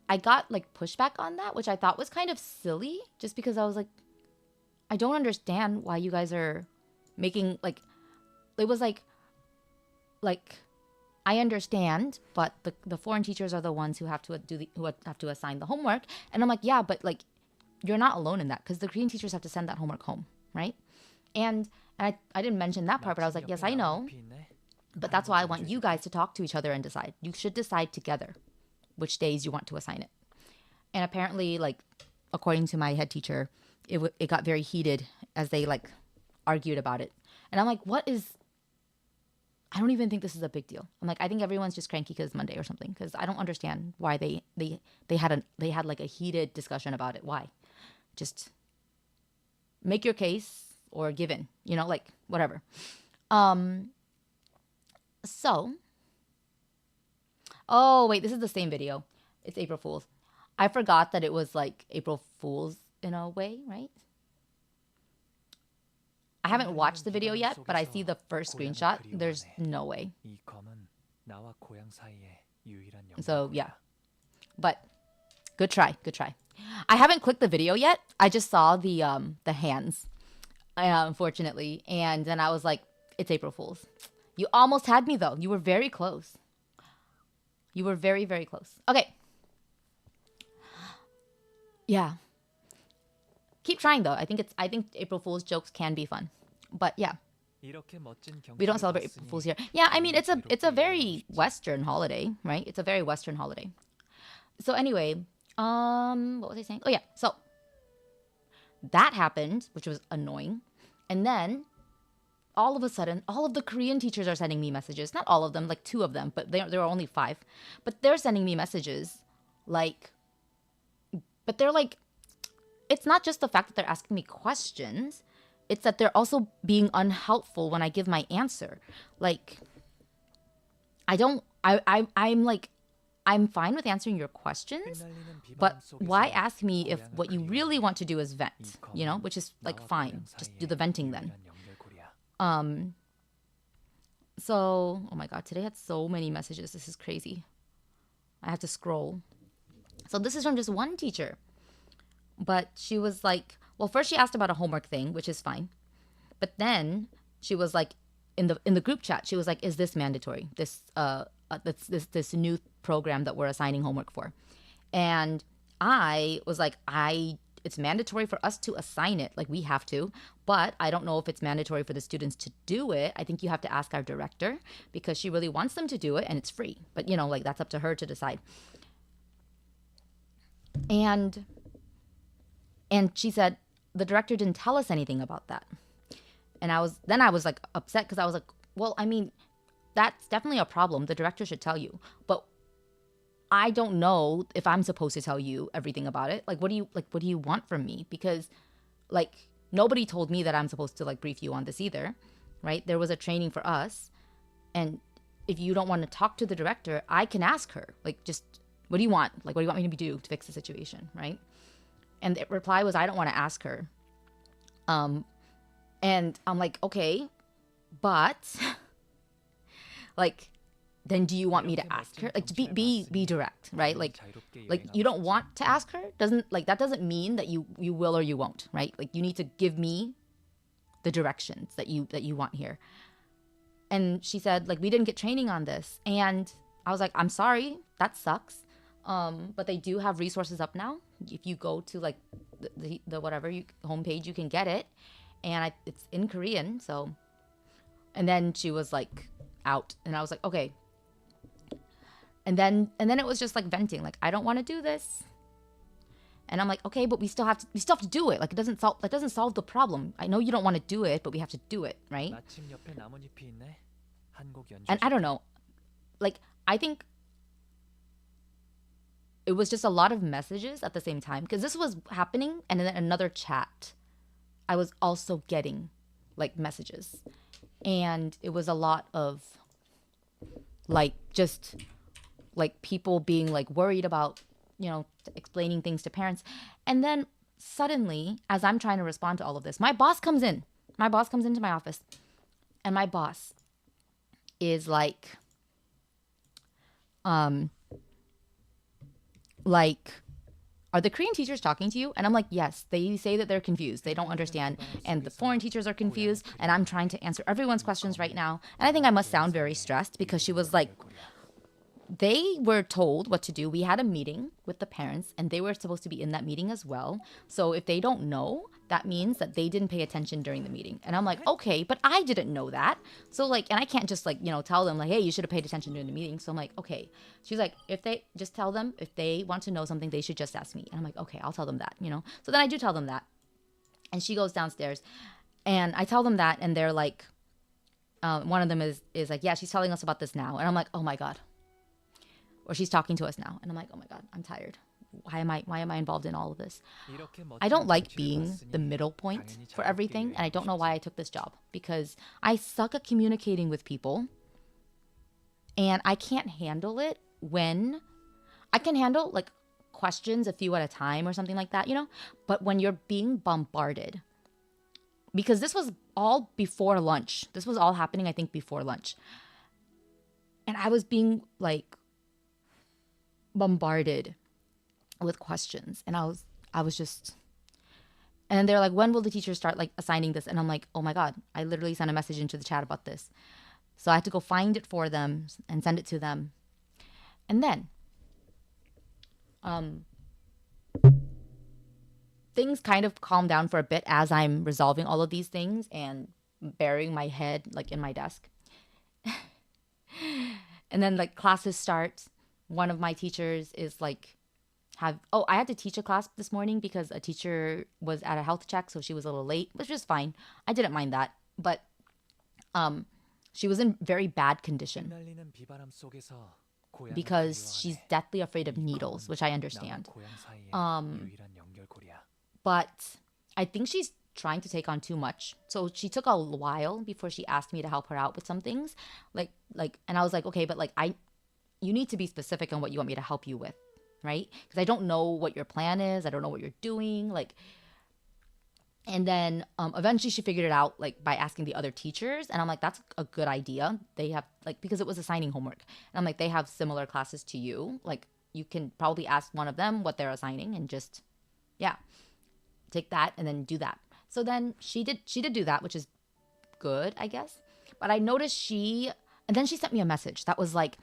I got like pushback on that, which I thought was kind of silly, just because I was like, I don't understand why you guys are making like, it was like I understand, but the foreign teachers are the ones who have to who have to assign the homework, and I'm like, yeah, but like you're not alone in that because the Korean teachers have to send that homework home, right? And I didn't mention that part, but I was like, yes, I know, but that's why I want you guys to talk to each other and decide. You should decide together which days you want to assign it. And apparently, like, according to my head teacher, it got very heated as they like argued about it. And I'm like, I don't even think this is a big deal. I'm like, I think everyone's just cranky because it's Monday or something, because I don't understand why they had like a heated discussion about it. Why? Just make your case or give in, you know, like whatever. So, oh wait, this is the same video. It's April Fool's. I forgot that it was like April Fool's in a way, right? I haven't watched the video yet, but I see the first screenshot. There's no way. So yeah, but good try, good try. I haven't clicked the video yet. I just saw the hands, unfortunately, and then I was like, it's April Fool's. You almost had me though. You were very close. You were very, very close. Okay. Yeah. Keep trying though. I think April Fool's jokes can be fun. But yeah. We don't celebrate April Fool's here. Yeah, I mean it's a very Western holiday, right? It's a very Western holiday. So anyway, what was I saying? Oh yeah. So that happened, which was annoying. And then all of a sudden, all of the Korean teachers are sending me messages. Not all of them, like 2 of them, but there are only 5. But they're sending me messages like, but they're like, it's not just the fact that they're asking me questions. It's that they're also being unhelpful when I give my answer. Like, I'm like, I'm fine with answering your questions, but why ask me if what you really want to do is vent, you know, which is like fine. Just do the venting then. So, oh my God, today I had so many messages. This is crazy. I have to scroll. So this is from just one teacher. But she was like, well, first she asked about a homework thing, which is fine. But then she was like, in the group chat, she was like, is this mandatory? This new program that we're assigning homework for. And I was like, it's mandatory for us to assign it, like we have to, but I don't know if it's mandatory for the students to do it. I think you have to ask our director because she really wants them to do it and it's free. But you know, like that's up to her to decide. And she said the director didn't tell us anything about that. And I was like upset because I was like, well, I mean, that's definitely a problem. The director should tell you. But I don't know if I'm supposed to tell you everything about it. Like, what do you want from me? Because like nobody told me that I'm supposed to like brief you on this either, right? There was a training for us. And if you don't want to talk to the director, I can ask her, like, just what do you want? Like, what do you want me to do to fix the situation, right? And the reply was, I don't want to ask her. And I'm like, okay, but like, then do you want me to ask her? Like, to be direct, right? Like you don't want to ask her that doesn't mean that you will or you won't, right? Like you need to give me the directions that you want here. And she said, like, we didn't get training on this. And I was like, I'm sorry, that sucks. But they do have resources up now. If you go to like the whatever homepage, you can get it. And it's in Korean, so. And then she was like out, and I was like, okay. And then it was just like venting, like, I don't want to do this. And I'm like, okay, but we still have to do it. Like, it doesn't solve the problem. I know you don't want to do it, but we have to do it, right? And I don't know, like, I think it was just a lot of messages at the same time because this was happening, and then another chat, I was also getting like messages, and it was a lot of like just like people being like worried about, you know, explaining things to parents. And then suddenly, as I'm trying to respond to all of this, my boss comes into my office, and my boss is like, are the Korean teachers talking to you? And I'm like, yes. They say that they're confused. They don't understand. And the foreign teachers are confused. And I'm trying to answer everyone's questions right now. And I think I must sound very stressed because she was like, they were told what to do. We had a meeting with the parents, and they were supposed to be in that meeting as well. So if they don't know, that means that they didn't pay attention during the meeting. And I'm like, okay, but I didn't know that. So like, and I can't just like, you know, tell them like, hey, you should have paid attention during the meeting. So I'm like, okay. She's like, if they just tell them, if they want to know something, they should just ask me. And I'm like, okay, I'll tell them that, you know? So then I do tell them that. And she goes downstairs, and I tell them that, and they're like, one of them is like, yeah, she's telling us about this now. And I'm like, oh my God. Or she's talking to us now. And I'm like, oh my God, I'm tired. Why am I involved in all of this? I don't like being the middle point for everything. And I don't know why I took this job, because I suck at communicating with people. And I can't handle it when I can handle like questions a few at a time or something like that, you know? But when you're being bombarded, because this was all before lunch. This was all happening, I think, before lunch. And I was being like bombarded with questions, and I was just, and then they're like, when will the teachers start like assigning this? And I'm like, oh my God, I literally sent a message into the chat about this. So I had to go find it for them and send it to them. And then things kind of calm down for a bit as I'm resolving all of these things and burying my head like in my desk. And then like classes start. One of my teachers is like, I had to teach a class this morning because a teacher was at a health check, so she was a little late, which was fine. I didn't mind that. But She was in very bad condition 흩날리는 비바람 속에서 고향을 because she's 그리워하네. deathly afraid of 이 needles, 검은 which I 남은 understand. 고향 사이의 Um, 유일한 연결고리야. But I think she's trying to take on too much. So she took a while before she asked me to help her out with some things. And I was like, okay, but like you need to be specific on what you want me to help you with, right? Because I don't know what your plan is. I don't know what you're doing. And then eventually she figured it out like by asking the other teachers. And I'm like, that's a good idea. They have because it was assigning homework. And I'm like, they have similar classes to you. Like you can probably ask one of them what they're assigning and just, yeah, take that and then do that. So then she did do that, which is good, I guess. But I noticed and then she sent me a message that was like,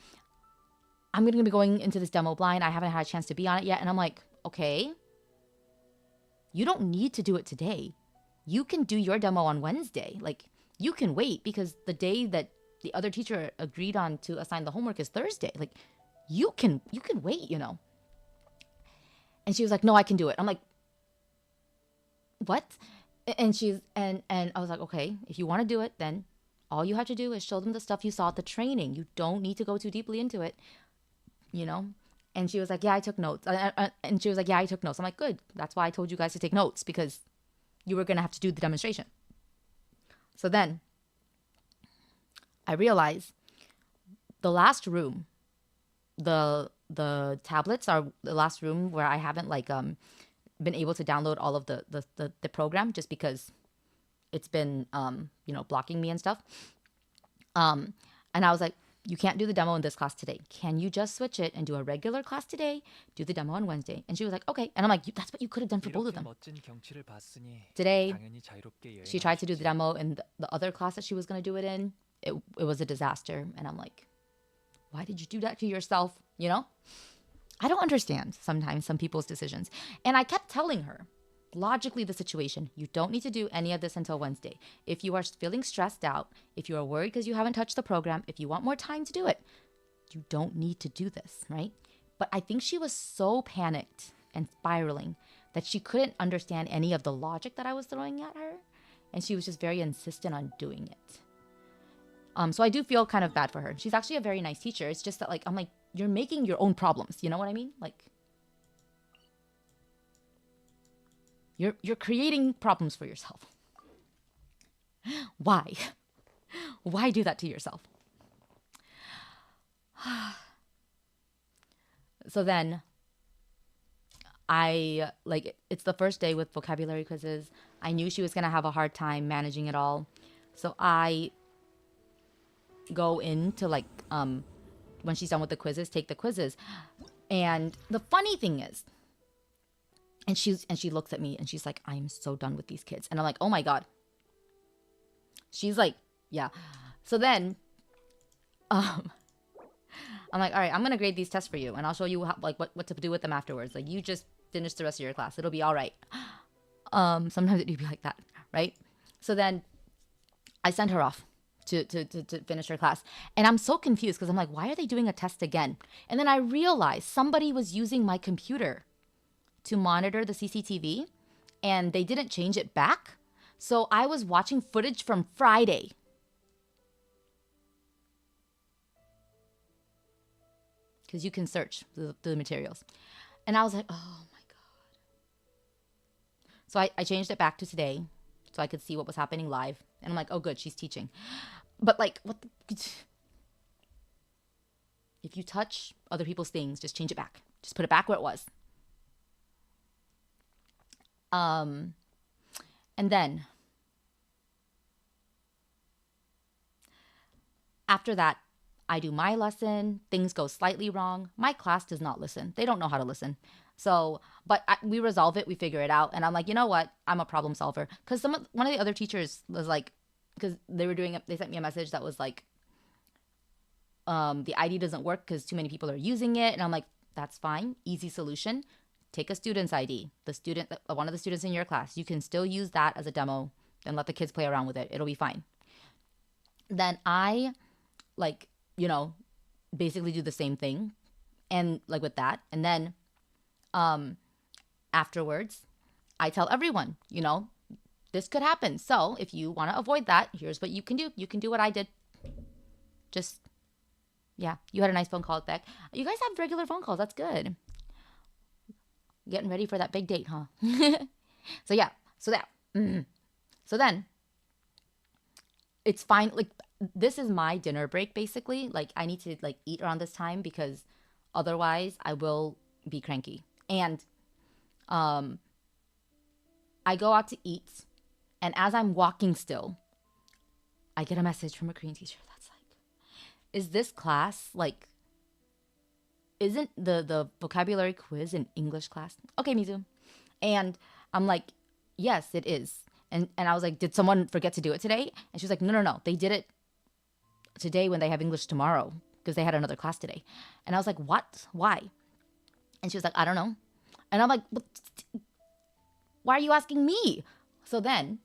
I'm going to be going into this demo blind. I haven't had a chance to be on it yet. And I'm like, okay, you don't need to do it today. You can do your demo on Wednesday. Like you can wait because the day that the other teacher agreed on to assign the homework is Thursday. Like you can wait, you know. And she was like, no, I can do it. I'm like, what? And I was like, okay, if you want to do it, then all you have to do is show them the stuff you saw at the training. You don't need to go too deeply into it, you know? And she was like, yeah, I took notes. And she was like, yeah, I took notes. I'm like, good. That's why I told you guys to take notes because you were going to have to do the demonstration. So then I realized the last room, the tablets are the last room where I haven't been able to download all of the program just because it's been blocking me and stuff. And I was like, you can't do the demo in this class today. Can you just switch it and do a regular class today? Do the demo on Wednesday. And she was like, okay. And I'm like, that's what you could have done for both of them. 멋진 경치를 봤으니 Today, 당연히 자유롭게 she tried to do the demo in the other class that she was going to do it in. It was a disaster. And I'm like, why did you do that to yourself? You know? I don't understand sometimes some people's decisions. And I kept telling her, logically, the situation, you don't need to do any of this until Wednesday. If you are feeling stressed out, if you are worried because you haven't touched the program, if you want more time to do it, you don't need to do this, right? But I think she was so panicked and spiraling that she couldn't understand any of the logic that I was throwing at her. And she was just very insistent on doing it. So I do feel kind of bad for her. She's actually a very nice teacher. It's just that I'm like, you're making your own problems. You know what I mean? Like, you're creating problems for yourself. Why? Why do that to yourself? So then it's the first day with vocabulary quizzes. I knew she was going to have a hard time managing it all. So I go into when she's done with the quizzes, take the quizzes. And the funny thing is, and she looks at me and she's like, I'm so done with these kids. And I'm like, oh my God. She's like, yeah. So then I'm like, all right, I'm going to grade these tests for you. And I'll show you what to do with them afterwards. Like, you just finish the rest of your class. It'll be all right. Sometimes it do be like that, right? So then I send her off to finish her class. And I'm so confused because I'm like, why are they doing a test again? And then I realized somebody was using my computer to monitor the CCTV and they didn't change it back. So I was watching footage from Friday. Because you can search the materials. And I was like, oh my God. So I changed it back to today so I could see what was happening live. And I'm like, oh good, she's teaching. But what if you touch other people's things, just change it back. Just put it back where it was. And then after that, I do my lesson. Things go slightly wrong. My class does not listen. They don't know how to listen. So, but we resolve it. We figure it out. And I'm like, you know what? I'm a problem solver. Because one of the other teachers was like, because they sent me a message that was like, the ID doesn't work because too many people are using it. And I'm like, that's fine. Easy solution. Take a student's ID. One of the students in your class. You can still use that as a demo and let the kids play around with it. It'll be fine. Then I basically do the same thing and with that. And then afterwards, I tell everyone, this could happen. So if you want to avoid that, here's what you can do. You can do what I did. Just, yeah, you had a nice phone call back. You guys have regular phone calls. That's good. Getting ready for that big date, huh? So yeah, so that. So then, it's fine. Like, this is my dinner break, basically. Like, I need to, like, eat around this time because otherwise I will be cranky. And I go out to eat, and as I'm walking still, I get a message from a Korean teacher that's like, is this class, like, isn't the vocabulary quiz in English class? Okay, Mizu. And I'm like, yes, it is. And I was like, did someone forget to do it today? And she was like, no. They did it today when they have English tomorrow because they had another class today. And I was like, what? Why? And she was like, I don't know. And I'm like, why are you asking me? So then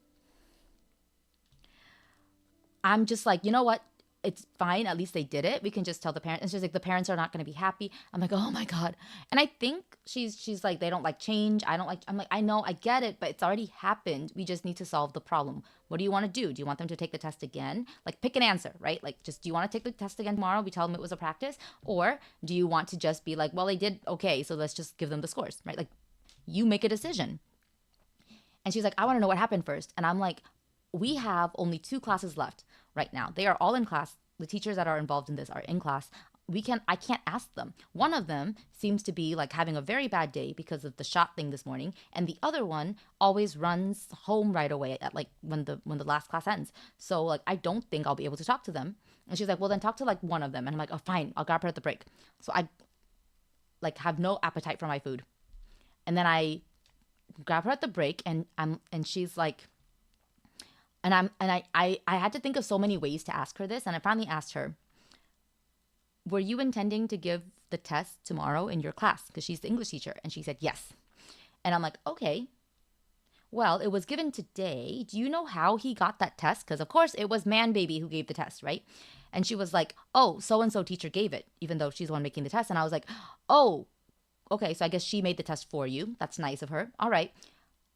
I'm just like, you know what? It's fine. At least they did it. We can just tell the parents. And she's like, the parents are not going to be happy. I'm like, oh my God. And I think she's like, they don't like change. I'm like, I know, I get it, but it's already happened. We just need to solve the problem. What do you want to do? Do you want them to take the test again? Like, pick an answer, right? Like, just, do you want to take the test again tomorrow? We tell them it was a practice. Or do you want to just be like, well, they did okay, so let's just give them the scores, right? Like, you make a decision. And she's like, I want to know what happened first. And I'm like, we have only 2 classes left right now. They are all in class. The teachers that are involved in this are in class. I can't ask them. One of them seems to be like having a very bad day because of the shot thing this morning. And the other one always runs home right away at like when the last class ends. So like, I don't think I'll be able to talk to them. And she's like, well, then talk to like one of them. And I'm like, oh, fine, I'll grab her at the break. So I like have no appetite for my food. And then I grab her at the break, and she's like, I had to think of so many ways to ask her this, and I finally asked her, were you intending to give the test tomorrow in your class? Because she's the English teacher. And she said yes. And I'm like, okay, well, it was given today. Do you know how he got that test? Because of course it was man baby who gave the test, right? And she was like, oh, so-and-so teacher gave it, even though she's the one making the test. And I was like, oh, okay, so I guess she made the test for you. That's nice of her. All right.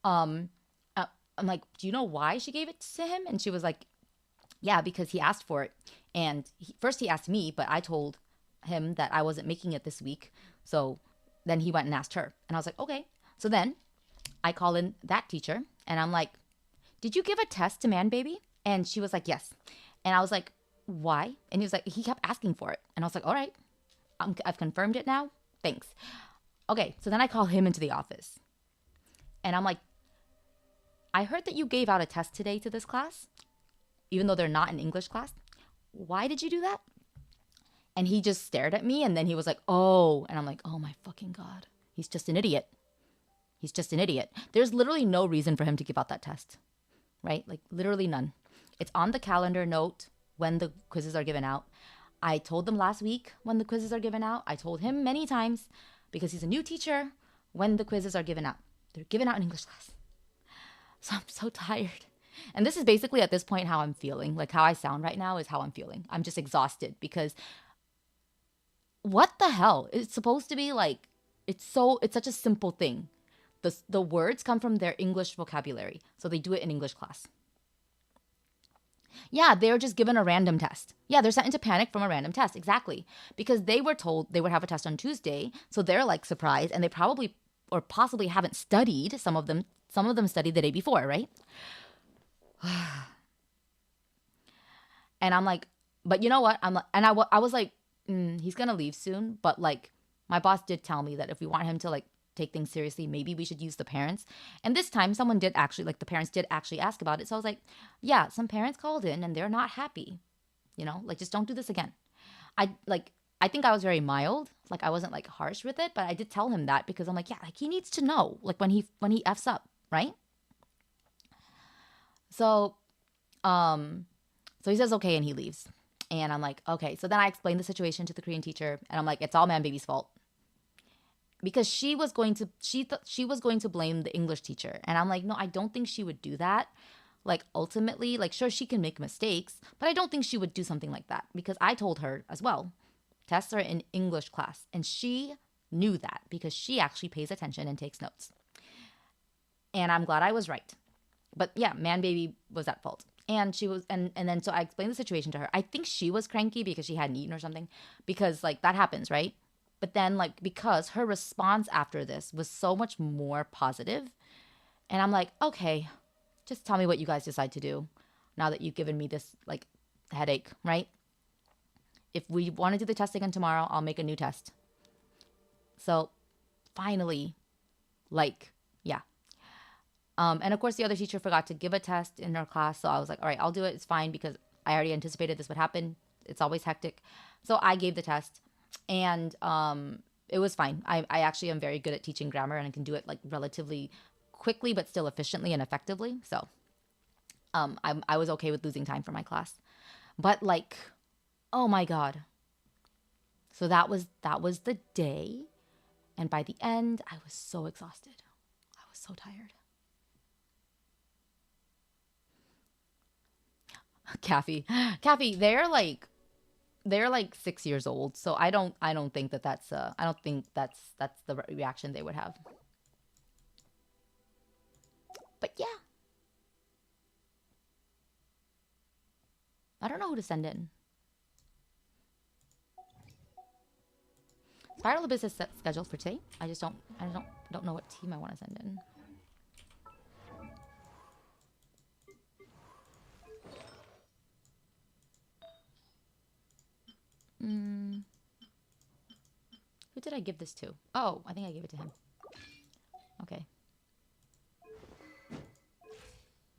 I'm like, do you know why she gave it to him? And she was like, yeah, because he asked for it. And first he asked me, but I told him that I wasn't making it this week. So then he went and asked her. And I was like, okay. So then I call in that teacher and I'm like, did you give a test to man baby? And she was like, yes. And I was like, why? And he was like, he kept asking for it. And I was like, all right, I've confirmed it now. Thanks. Okay. So then I call him into the office and I'm like, I heard that you gave out a test today to this class, even though they're not an English class. Why did you do that? And he just stared at me and then he was like, oh. And I'm like, oh my fucking God. He's just an idiot. He's just an idiot. There's literally no reason for him to give out that test, right? Like literally none. It's on the calendar note when the quizzes are given out. I told them last week when the quizzes are given out. I told him many times because he's a new teacher when the quizzes are given out. They're given out in English class. So I'm so tired. And this is basically at this point how I'm feeling. Like how I sound right now is how I'm feeling. I'm just exhausted because what the hell? It's supposed to be like, it's such a simple thing. The words come from their English vocabulary. So they do it in English class. Yeah, they're just given a random test. Yeah, they're sent into panic from a random test. Exactly. Because they were told they would have a test on Tuesday. So they're like surprised and they probably or possibly haven't studied. Some of them studied the day before, right? And I'm like, but you know what? I was like, he's going to leave soon. But like my boss did tell me that if we want him to like take things seriously, maybe we should use the parents. And this time someone did actually, like the parents did actually ask about it. So I was like, yeah, some parents called in and they're not happy, you know, like just don't do this again. I think I was very mild. Like I wasn't like harsh with it, but I did tell him that because I'm like, yeah, like he needs to know like when he F's up, right? So he says okay and he leaves. And I'm like, okay. So then I explained the situation to the Korean teacher and I'm like, it's all man baby's fault. Because she was going to blame the English teacher. And I'm like, no, I don't think she would do that. Like ultimately, like sure she can make mistakes, but I don't think she would do something like that because I told her as well, tests are in English class. And she knew that because she actually pays attention and takes notes. And I'm glad I was right. But yeah, man baby was at fault. And she was and then so I explained the situation to her. I think she was cranky because she hadn't eaten or something. Because like that happens, right? But then like because her response after this was so much more positive, and I'm like, okay, just tell me what you guys decide to do now that you've given me this like headache, right? If we want to do the test again tomorrow, I'll make a new test. So finally, like, yeah. And of course, the other teacher forgot to give a test in her class. So I was like, all right, I'll do it. It's fine because I already anticipated this would happen. It's always hectic. So I gave the test and it was fine. I actually am very good at teaching grammar and I can do it like relatively quickly, but still efficiently and effectively. So I was okay with losing time for my class. But like, oh my God. So that was the day. And by the end, I was so exhausted. I was so tired. Kathy, they're like 6 years old, so I don't think that's the reaction they would have. But yeah, I don't know who to send in. Spiral Abyss is scheduled for today. I don't know what team I want to send in. Who did I give this to? Oh, I think I gave it to him. Okay.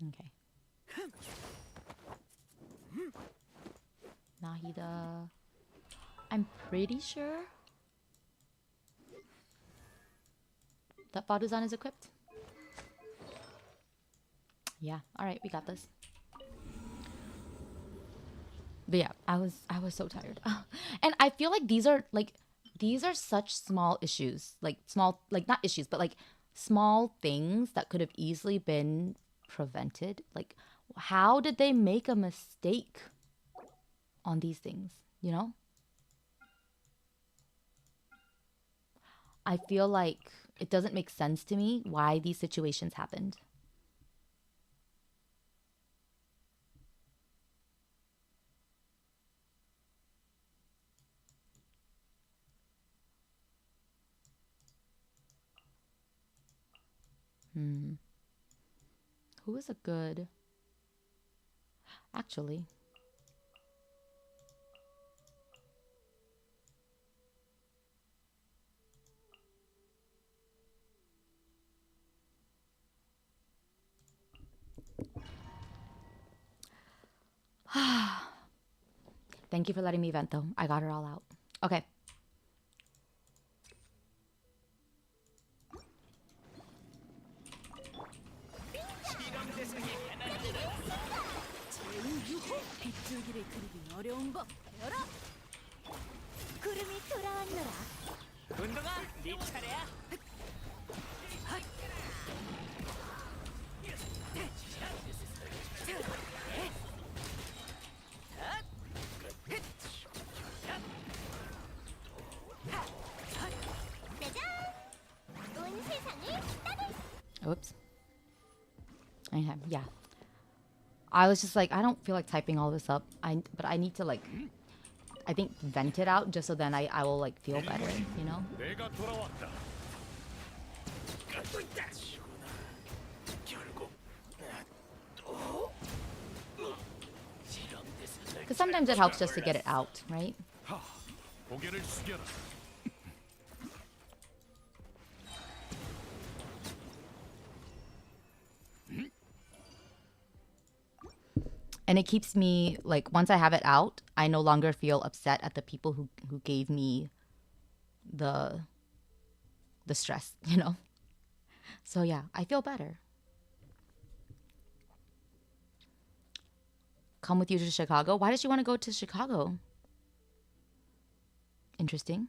Okay. Nahida. I'm pretty sure that Baduzan is equipped. Yeah. All right, we got this. But yeah, I was so tired. And I feel like these are such small issues. Like small, like not issues, but like small things that could have easily been prevented. Like how did they make a mistake on these things, you know? I feel like it doesn't make sense to me why these situations happened. Who is a good... Actually... Thank you for letting me vent, though. I got it all out. Okay. 빗줄기를 그리긴 어려운 법 배워라. 구름이 돌아왔노라. 운동아, 네 차례야. 온 세상을 따뜻. Oops. Okay, yeah. I was just like, I don't feel like typing all this up. But I need to like, I think vent it out just so then I will like feel better, you know? 내가 돌아왔다. Because sometimes it helps just to get it out, right? 고개를 숙여라. And it keeps me like, once I have it out, I no longer feel upset at the people who gave me the stress, you know? So yeah, I feel better. Come with you to Chicago? Why does she want to go to Chicago? Interesting.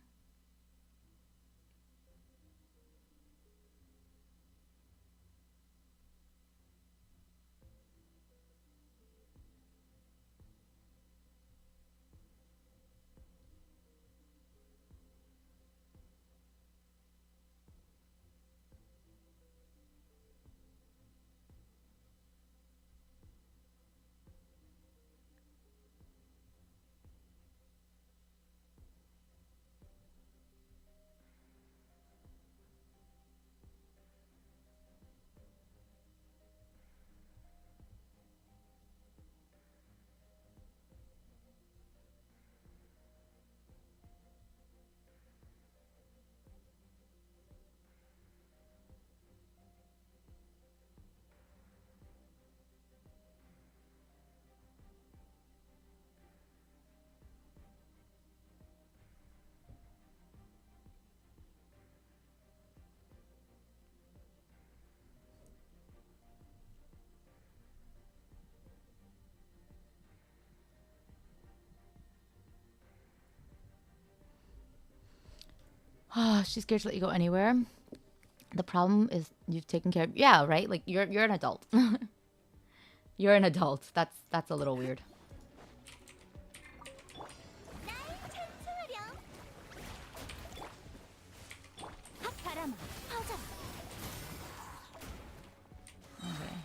She's scared to let you go anywhere. The problem is you've taken care of. Yeah, right. Like you're an adult. You're an adult. That's a little weird. 날 찬송하렴. 바람아 퍼져라. Okay.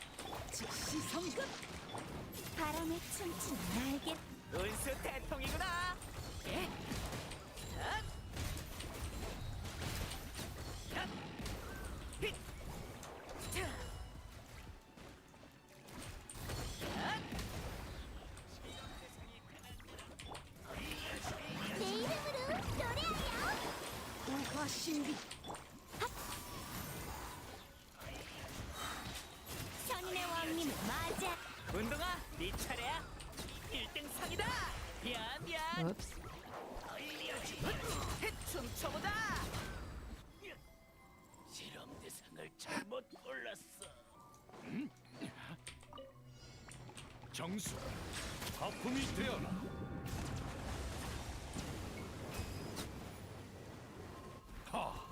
즉시 성급. 바람에 춤추는 날개. 운수 대통이구나. 예. 내 이름으로 노래하렴. 고화 신비. 선인의 왕님을 맞아. 운동아, 네 차례야. 1등 상이다. 미안. Whoops. 춤춰보다. 실험 대상을 잘못 골랐어. 정수 하품이 되어라. 하.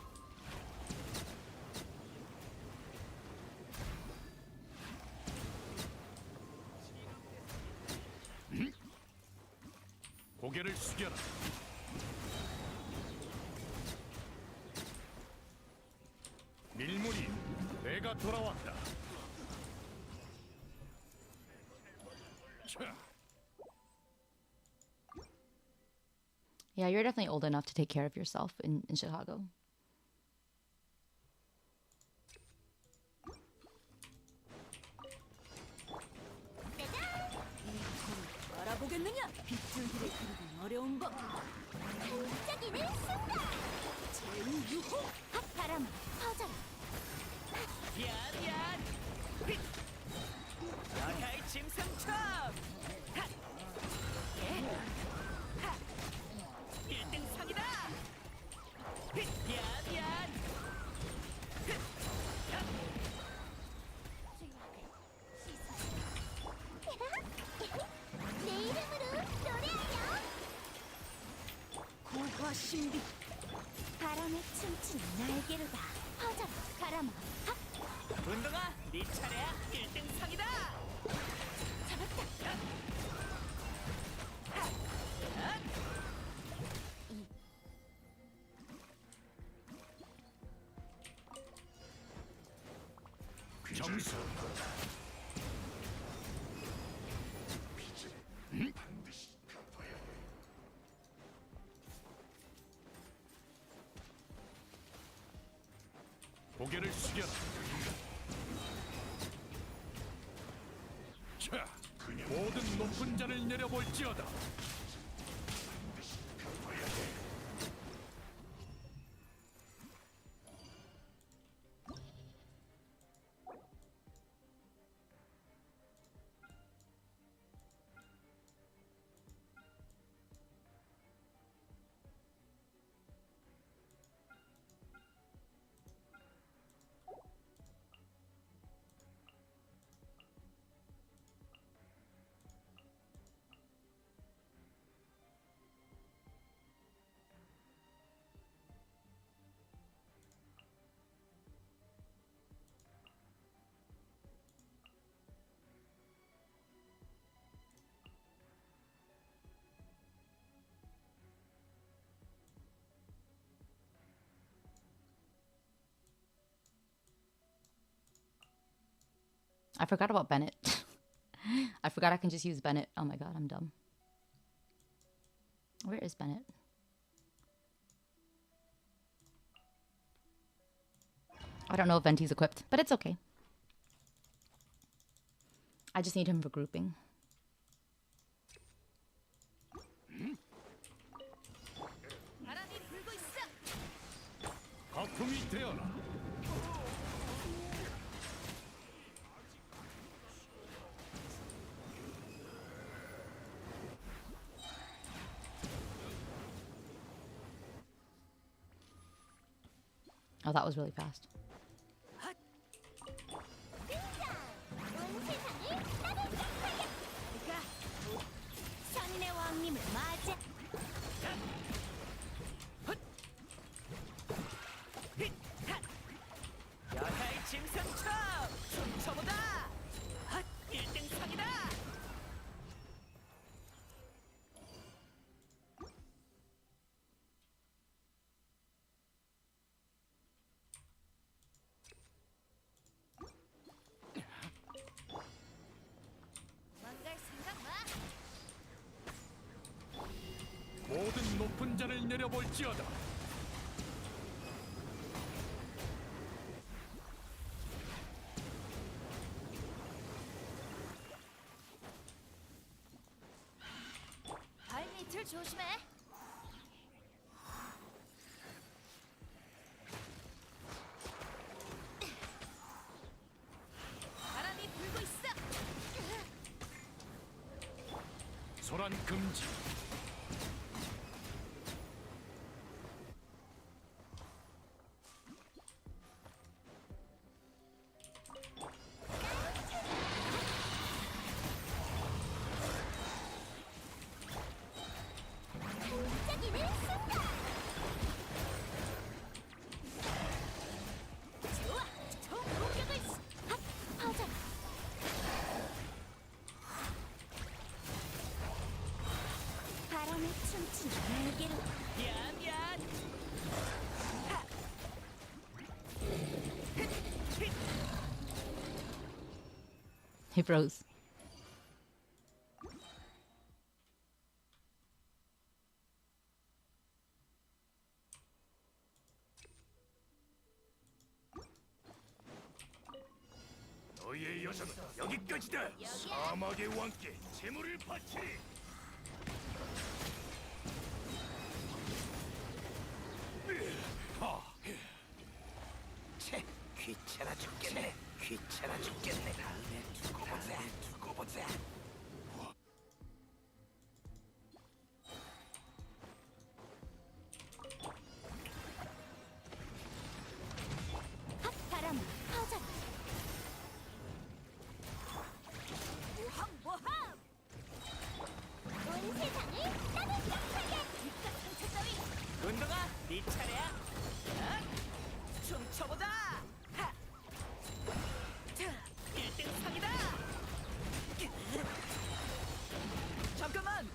고개를 숙여라. 밀물이 내가 돌아왔다. 자. Yeah, you're definitely old enough to take care of yourself in Chicago. 알아보겠느냐? 빗줄기를 그리기 어려운 법. 반짝이는 순간. 제우유호. 바람아 퍼져라. 미안. 나가이 짐승첩. 1등 상이다. 미안. 내 이름으로 노래하렴. 고화 신비. 바람에 춤추는 날개로다. 퍼져라. 바람아. 운동아, 네 차례야. 1등 상이다. 정수 고개를 숙여라. 자, 모든 높은 자를 내려볼지어다. I forgot about Bennett. I forgot I can just use Bennett. Oh my god, I'm dumb. Where is Bennett? I don't know if Venti's equipped, but it's okay. I just need him for grouping. 바람이 불고 있어. 하품이 되어라. Oh, that was really fast. 등장. 온 세상을 따뜻하게. 선인의 왕님을 맞아. 내려볼지어다. 발밑을 조심해. 바람이 불고 있어. 소란 금지. 반짝이는 순간. 좋아. 총 공격을 핫 퍼져라. 바람에 춤추는 날개로 미안. He froze. 너의 여정은 여기까지다. 사막의 왕께 재물을 바치리. 채 귀찮아 죽겠네. 귀찮아 죽겠네. 다음에 두고 보자. 핫 바람아 퍼져라. 모함. 온 세상을 따뜻하게. 입가 상처 따위. 운동아, 네 차례야. 춤춰보자. 하. 자, 1등 상이다. 잠깐만.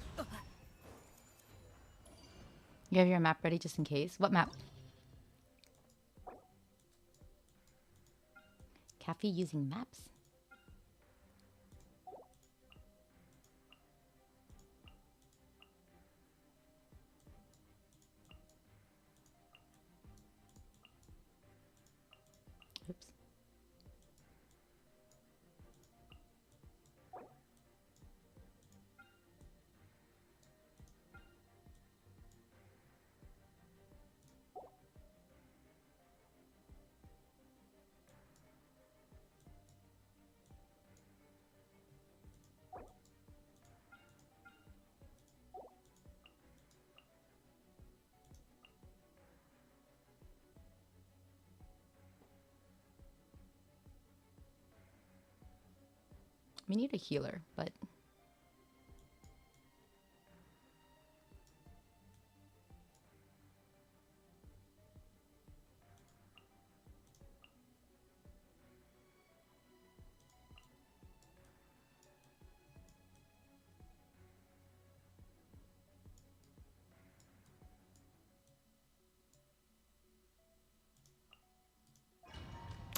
You have your map ready just in case. What map? Cafe using maps? Oops. We need a healer, but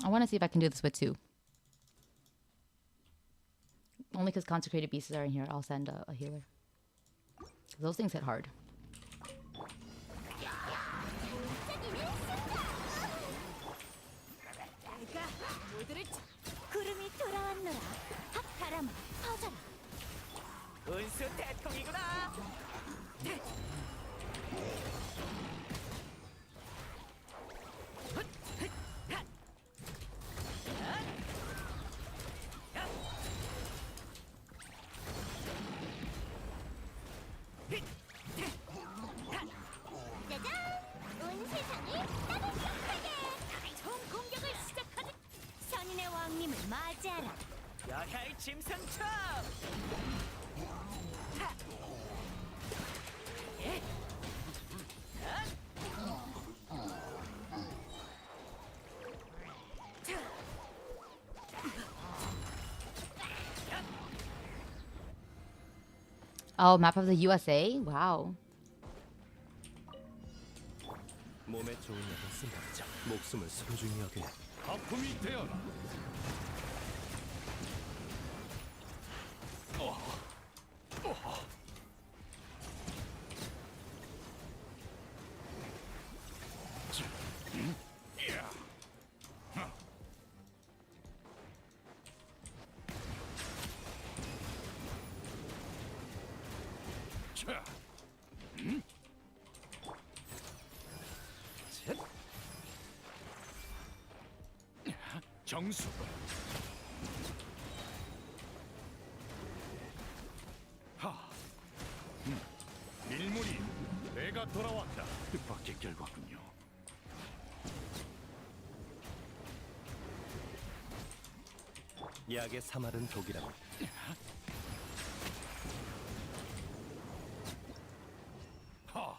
I want to see if I can do this with two. Only because consecrated beasts are in here, I'll send a healer. 'Cause those things hit hard. 내가 모두를 구름이 돌아왔노라. 핫 바람아 퍼져라. 운수 대통이구나. 짜잔! 온 세상을 따뜻하게. 총 공격을 시작하자. 선인의 왕님을 맞이하라. 야야이 짐승처. Oh, map of the USA? Wow. 몸에 좋은 약은 쓴다. 목숨을 소중히 여기네. 하품이 되어라. 정수. 하. 밀물이 내가 돌아왔다. 뜻밖의 결과군요. 약의 사말은 독이라고. 하.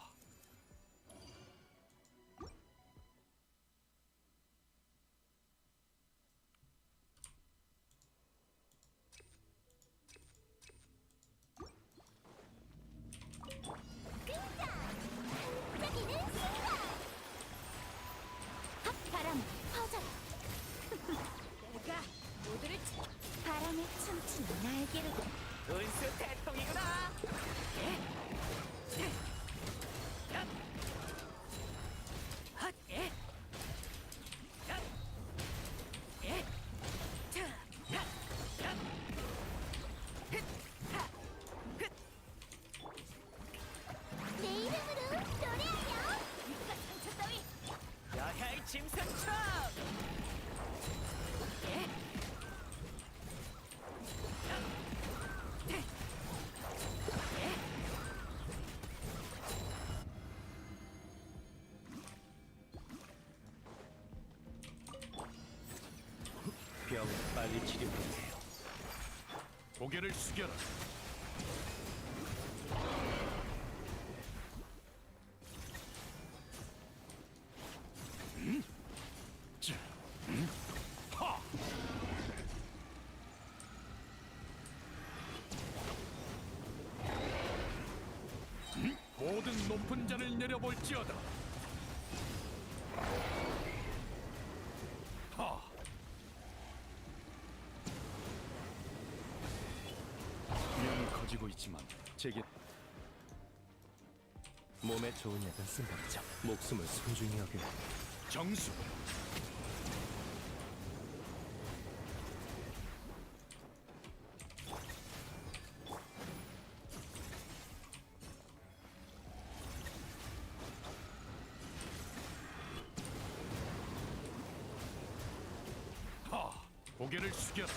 반짝이는 순간. 바람 퍼져라. 내가 모두를 바람에 춤추는 날개로 운수 대통이구나. 내 이름으로 노래하렴. 누가 상처 따위 야야이 짐승처. 병은 빨리 치료해야 해요. 고개를 숙여라. 자, 하. 모든 높은 자를 내려볼지어다. 하. 위험을 거지고 있지만 제게 몸에 좋은 약은 쓴다죠. 목숨을 소중히 여겨야 해요. 정수. 하. 고개를 숙여라.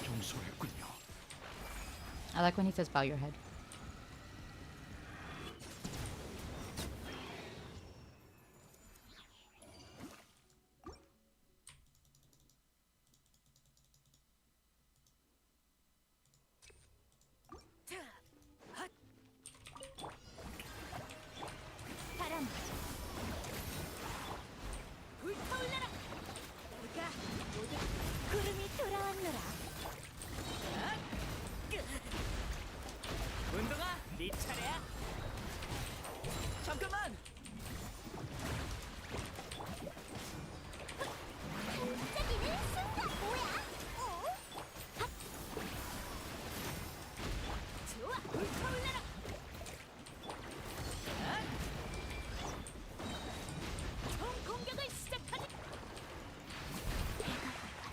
경솔했군요. I like when he says bow your head. 바람 불타올라라. 내가 모두 구름이 돌아왔노라. 운동아, 네 차례야. 잠깐만. 반짝이는 순간 뭐야? 좋아. 불타올라라. 총 공격을 시작하지.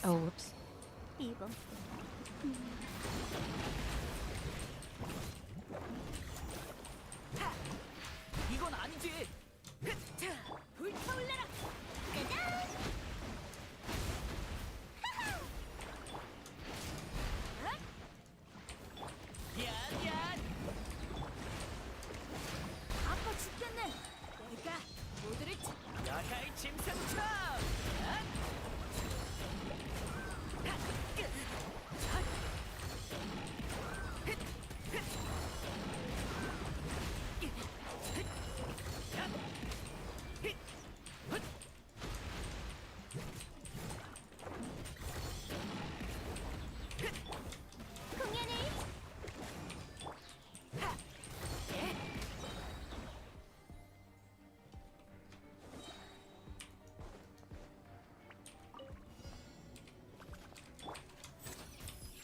Oh, whoops. 이번 이건 아니지. 불타올라라. 짜잔! 얀. 아파 죽겠네. 내가 모두를 야야이 짐승처. 공연을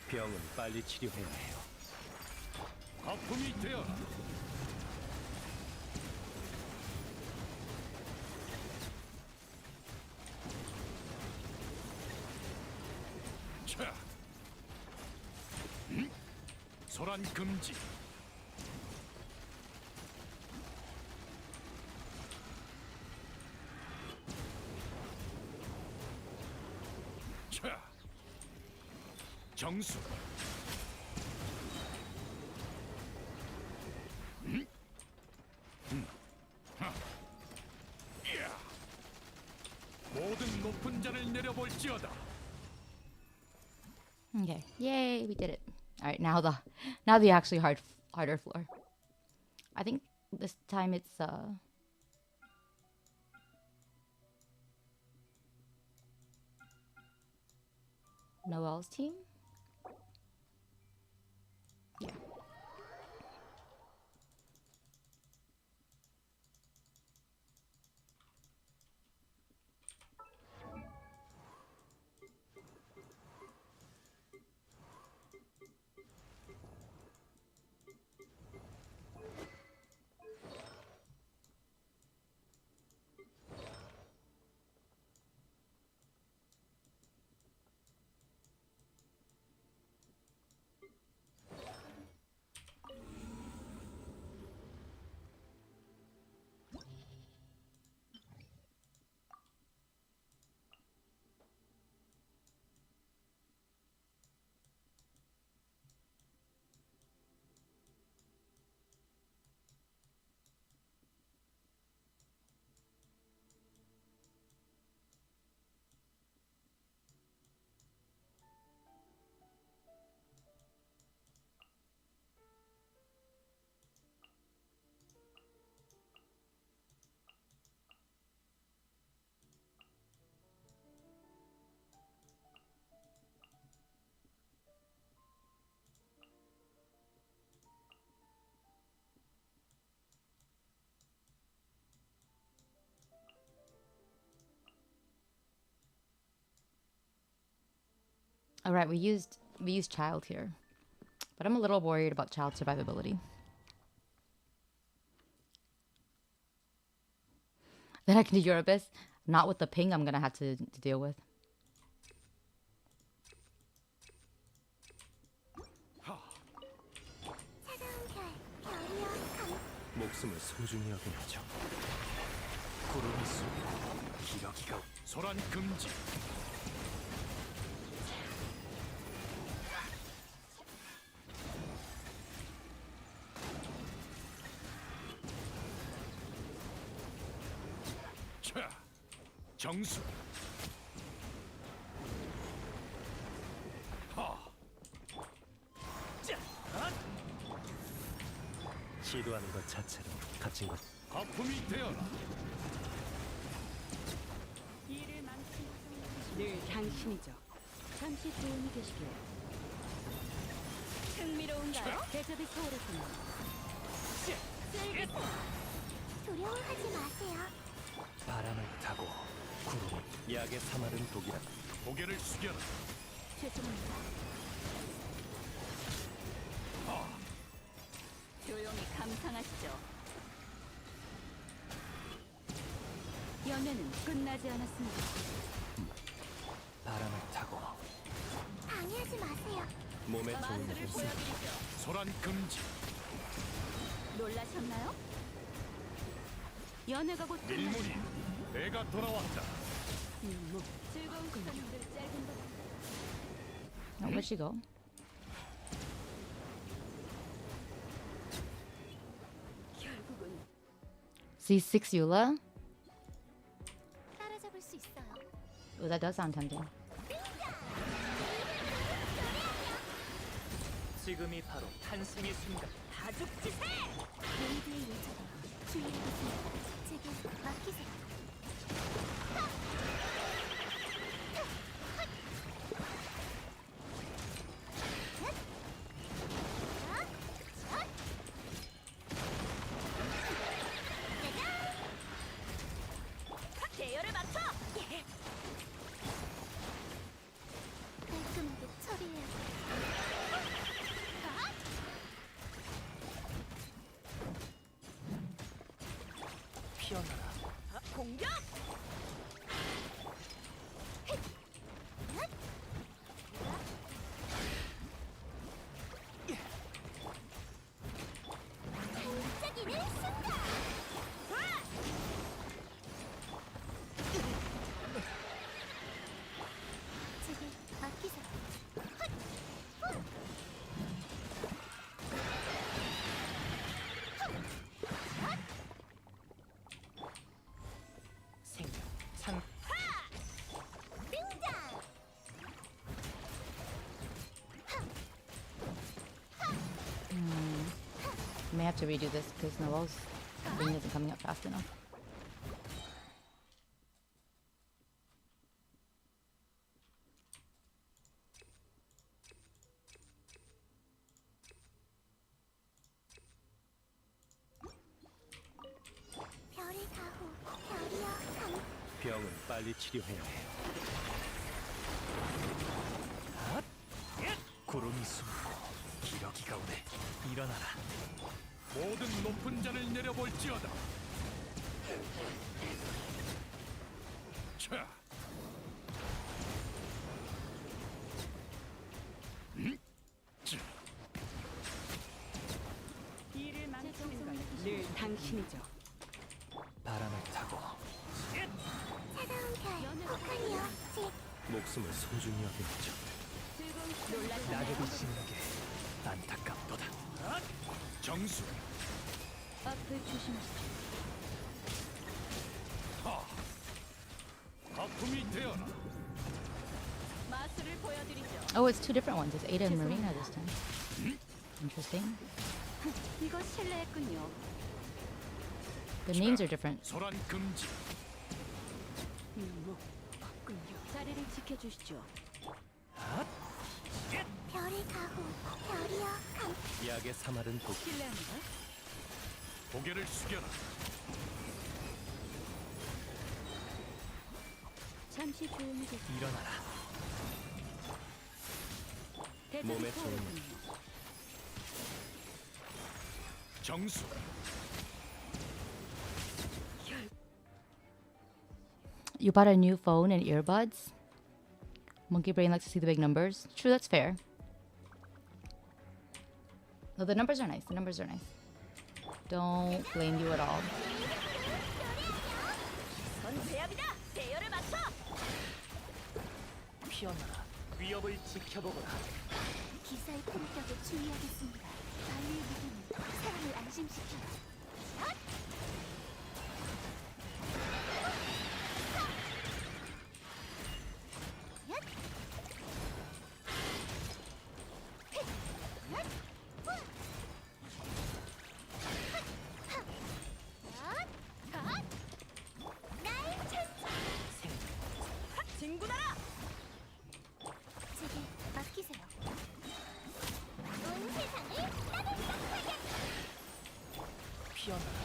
병은 빨리 치료해야 해요. 거품이 되어라. 소란 금지. 자, 정수. 이야. 모든 높은 자를 내려볼지어다. Okay. Yay, we did it. All right, now the actually harder floor. I think this time it's Noel's team. Yeah. All right, we used child here, but I'm a little worried about child survivability. Then I can do Eurobis, not with the ping I'm gonna have to deal with. 목숨을 소중히 여겨야죠. 구름이 쏘고 기러기가 소란 금지. 자, 정수. 시도하는 것 자체로 갇힌 것. 거품이 되어라. 늘 당신이죠. 잠시 조용히 계시게. 흥미로운가요? 대접이 소홀했군요. 두려워하지 마세요. 바람을 타고 구름. 약의 사마른 독이라. 고개를 숙여라. 죄송합니다. 조용히 감상하시죠. 연애는 끝나지 않았습니다. 바람을 타고 방해하지 마세요. 몸에 좋은 마술을 것을 보여드리죠. 소란 금지. 놀라셨나요? 연애가 곧 밀물이 내가 돌아왔다. 즐거운 시간들 짧은 것. Oh, where'd she go? 결국은 C6 Eula? 따라잡을 수 있어요. Oh, that does sound tempting. 지금이 바로 탄생의 순간. 다죽지세! 모두의 요청을 주의하겠습니다. 제게 맡기세요. 대열을 맞춰! 깔끔하게 처리해야 피어나라. 공격! may have to redo this because Noel's thing isn't coming up fast enough. 별이 가호 별이여 감 병은 빨리 치료해야 해. 구름이 숨고 기러기가 오네. 일어나라. 모든 높은 자를 내려볼지어다. 자, 자, 일을 망치는 건 늘 당신이죠. 바람을 타고 차가운 별 혹한이여 지 목숨을 소중히 여겨야죠. 낙엽이 씹는 게 안타깝도다. 정수. 앞을 조심하십시오. 거품이 되어라. 마술을 보여드리죠. Oh, it's two different ones. It's Ada and Marina this time. Interesting. 이거 실례했군요. The names are different. 소란 금지. 없군요. 자리를 지켜주시죠. 별이 가호 별이여 감 약의 사마른 독. 실례합니다. 고개를 숙여라. 잠시 조용히 계세요. 일어나라. 대장이 몸에 좋은 소원군요. 정수. You bought a new phone and earbuds? Monkey Brain likes to see the big numbers. True, that's fair. No, the numbers are nice. The numbers are nice. Don't blame you at all. 선제압이다 대열을 맞춰 피어나라. 위협을 지켜보거라. 기사의 품격에 주의하겠습니다 바위의 무게는 사람을 안심시켜요 진군하라! 제게 맡기세요 온 세상을 따뜻하게 피어나라.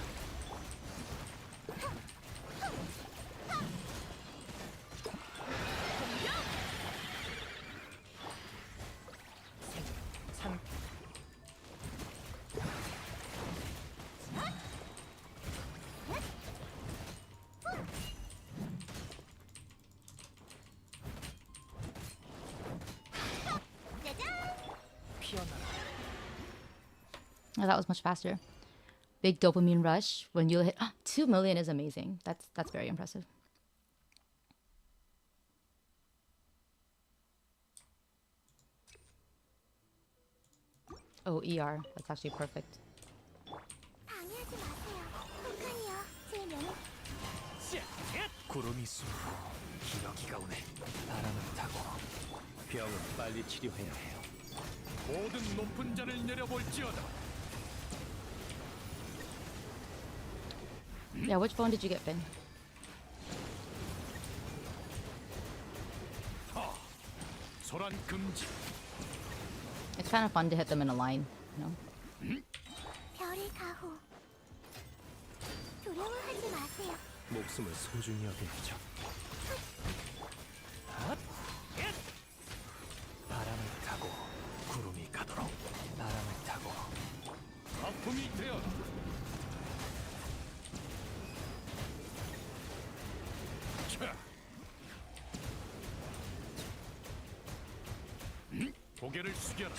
산 피어나라. Oh, that was much faster. Big dopamine rush when you hit 2 million is amazing. That's very impressive. Oh, ER. That's actually perfect. 방해하지 마세요 혹한이여 제 면을 구름이 숨고 기러기가 오네. 바람을 타고 병은 빨리 치료해야 해요. 모든 높은 자를 내려볼지어다. Yeah, which phone did you get, Finn? 소란 금지. It's kind of fun to hit them in a line, you know? 별이 가호 두려워하지 마세요 목숨을 소중히 여겨야죠. 바람을 타고 구름이 가도록. 바람을 타고 거품이 되어라. 자, 고개를 숙여라.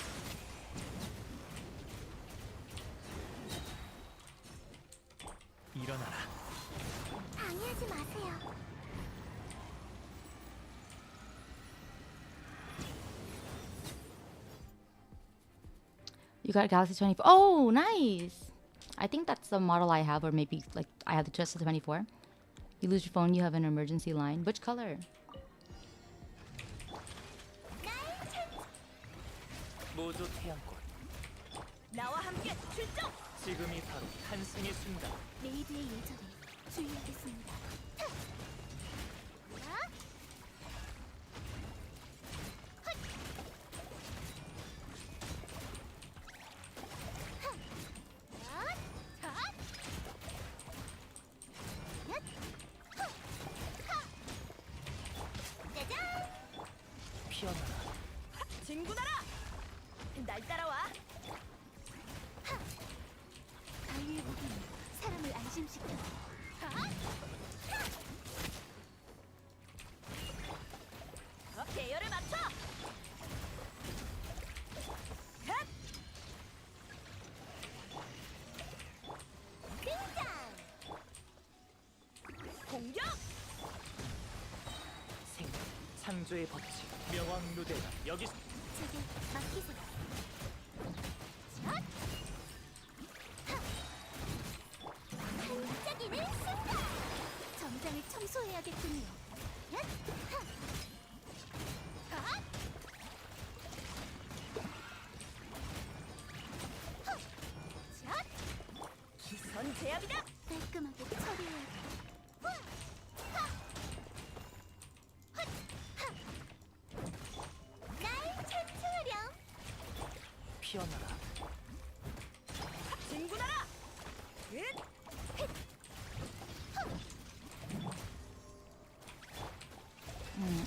일어나라. 방해하지 마세요 You got a Galaxy 24. Oh, nice! I think that's the model I have, or maybe like I have just the 24. You lose your phone, you have an emergency line. Which color? 모두 태양권. 나와 함께 출정! 지금이 바로 탄생의 순간. 레이드의 예절에 주의하겠습니다. 피어나라. 진군하라. 날 따라와. 가위의 무기는 사람을 안심시켜. 대열을 맞춰. 등장! 공격. 생각, 창조의 법칙, 명왕누대가 여기. 제게 맡기세요. 샷! 반짝이는 순간! 정장을 청소해야겠군요. 얏! 하! 하! 하! 샷! 기선 제압이다. 깔끔하게 처리해야 돼. 후! 하! 헛! 하! 날 찬송하렴. 피어나라. 진군하라.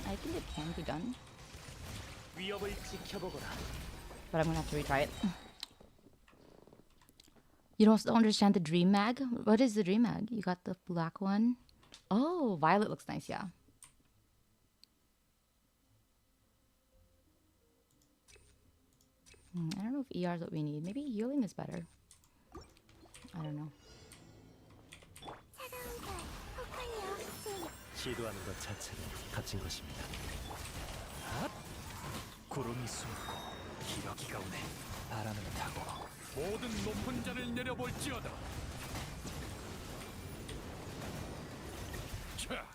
I think it can be done, 위협을 지켜보거라. but I'm gonna have to retry it. You don't still understand the dream mag? What is the dream mag? You got the black one. Oh, violet looks nice, yeah. I don't know if ER is what we need. Maybe healing is better. I don't know. 차가운 달, 혹하여 제 시도하는 것 자체는 갇힌 것입니다. 구름이 숨고 기러기가 오네. 바람을 타고 모든 높은 자를 내려볼지어다. 자,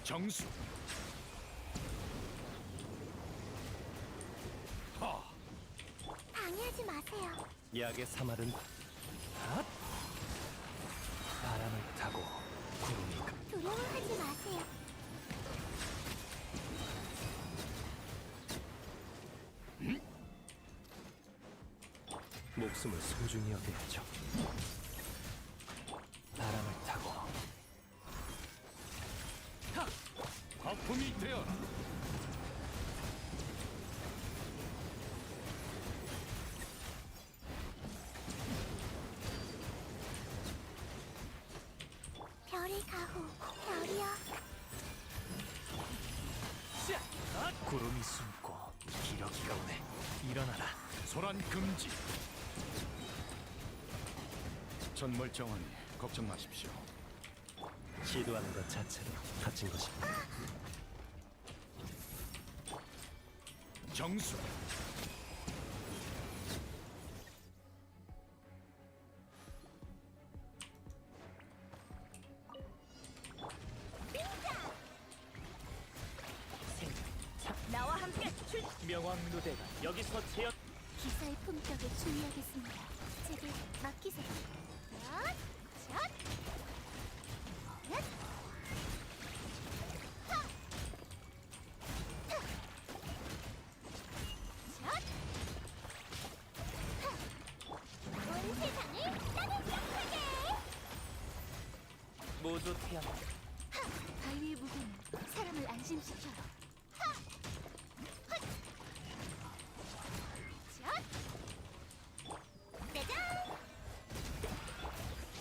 정수. 하, 방해하지 마세요. 약의 사말은 바람을 타고 구름이 두려워하지 마세요. 목숨을 소중히 여겨야죠. 바람을 타고 거품이 되어라. 별의 가호, 별이여. 구름이 숨고 기러기가 오네. 일어나라. 소란 금지. 전멀쩡하니 걱정 마십시오. 시도하는 것 자체는 갇힌 것입니다. 정수. 나와 함께 출. 명왕누대가 여기서 제압. 기사의 품격에 주의하겠습니다. 제게 맡기세요. 샷! 샷! 넷! 하! 하! 샷! 하! 온 세상을 따뜻하게! 모두 태어나. 바위의 무게는 사람을 안심시켜요. 하! 헛! 샷! 짜잔!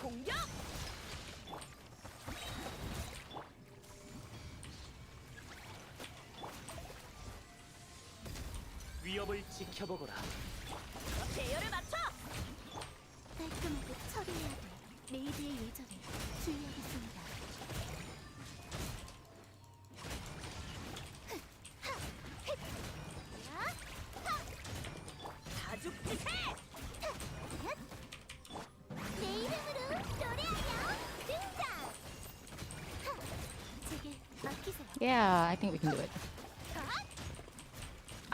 공격. 위협을 지켜보거라. 대열을 맞춰. 깔끔하게 처리해야 돼. 레이드의 예절에 주의하겠습니다. 다죽지세. 내 이름으로 노래하여 등장! 제게 맡기세요. Yeah, I think we can do it.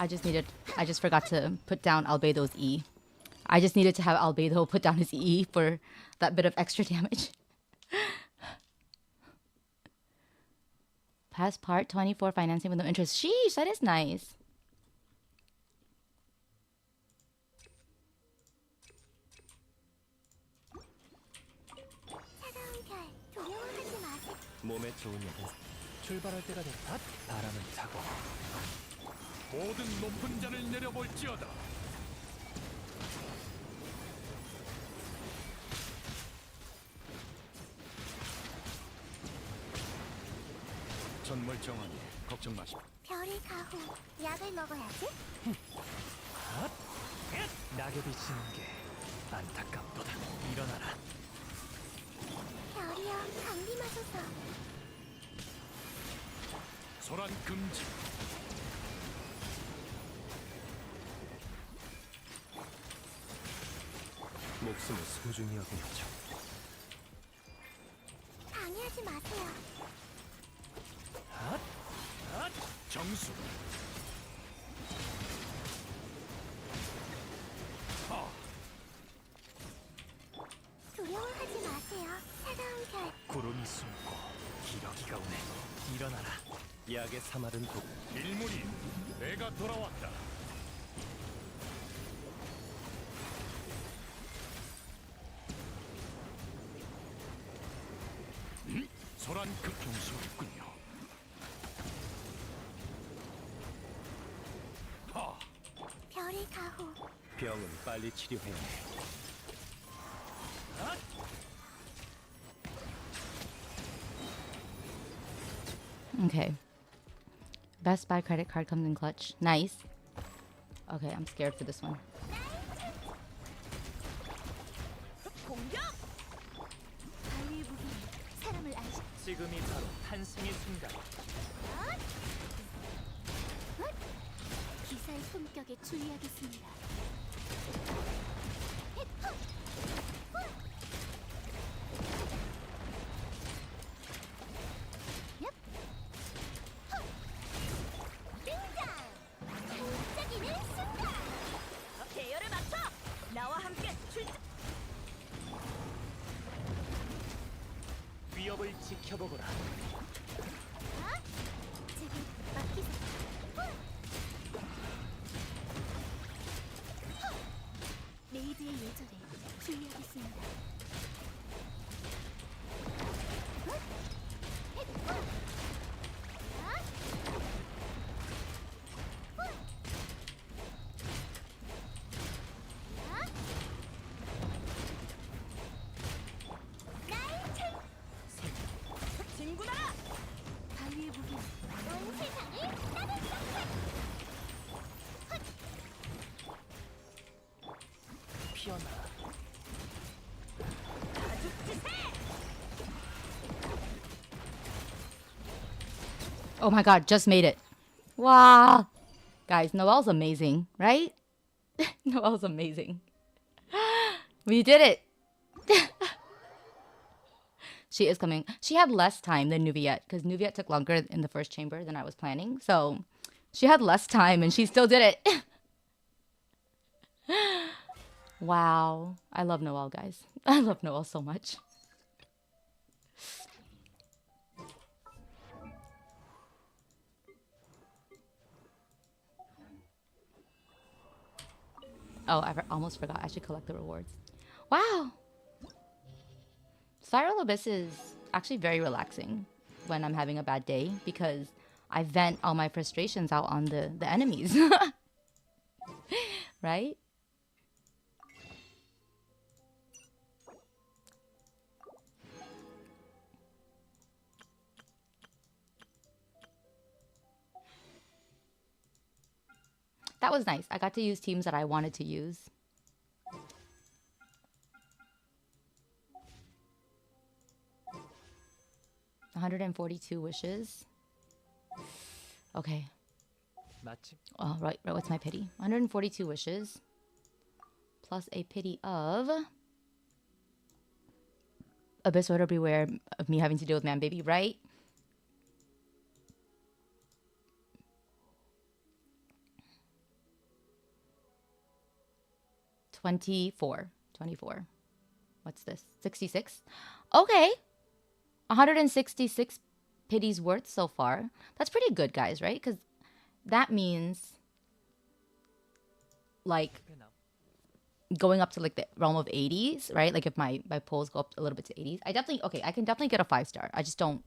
I just forgot to put down Albedo's E. I just needed to have Albedo put down his E for that bit of extra damage. Past part 24 financing with no interest. Sheesh, that is nice. 몸에 좋은 일은 출발할 때가 됐다. 바람을 타고 모든 높은 자를 내려볼지어다. 전물 정하니 걱정 마시오. 별이 가후 약을 먹어야지. 낙엽이 지는 게 안타깝도다. 일어나라. 별이여 감기마소서. 소란 금지. 목숨을 소중히 여기죠. 방해하지 마세요. 정수. 두려워하지 마세요. 차가운 별. 구름이 숨고 기러기가 오네. 일어나라. 약의 사마른 독. 일물이 내가 돌아왔다. 소란 극종수였군요. 별이 가후. 병은 빨리 치료해야 해. Okay. Best Buy credit card comes in clutch. Nice. Okay, I'm scared for this one. 공격! 바위의 무기 사람을 안시. 지금이 바로 탄생의 순간. 기사의 품격에 주의하겠습니다. 반짝이는 순간. 대열을 맞춰. 나와 함께 출전. 위협을 지켜보거라. 제게 맡기세요. 레이드의 예절에 주의하겠습니다. 진군하라. 바위의 무기 온 세상을 따뜻하게. 피어나라. Oh my god, just made it. Wow. Guys, Noelle's amazing, right? Noelle's amazing. We did it. She is coming. She had less time than Nuviet because Nuviet took longer in the first chamber than I was planning. So she had less time and she still did it. Wow. I love Noelle, guys. I love Noelle so much. Oh, I almost forgot. I should collect the rewards. Wow. Spiral Abyss is actually very relaxing when I'm having a bad day because I vent all my frustrations out on the enemies. Right? That was nice. I got to use teams that I wanted to use. $142 wishes. Okay. 마침 Oh, right. What's my pity? 142 wishes. Plus a pity of... Abyss Order beware of me having to deal with Man Baby, right? 24. 24. What's this? 66? Okay. 166 pities worth so far. That's pretty good, guys, right? Because that means like going up to like the realm of 80s, right? Like if my polls go up a little bit to 80s, I can definitely get a 5-star. I just don't,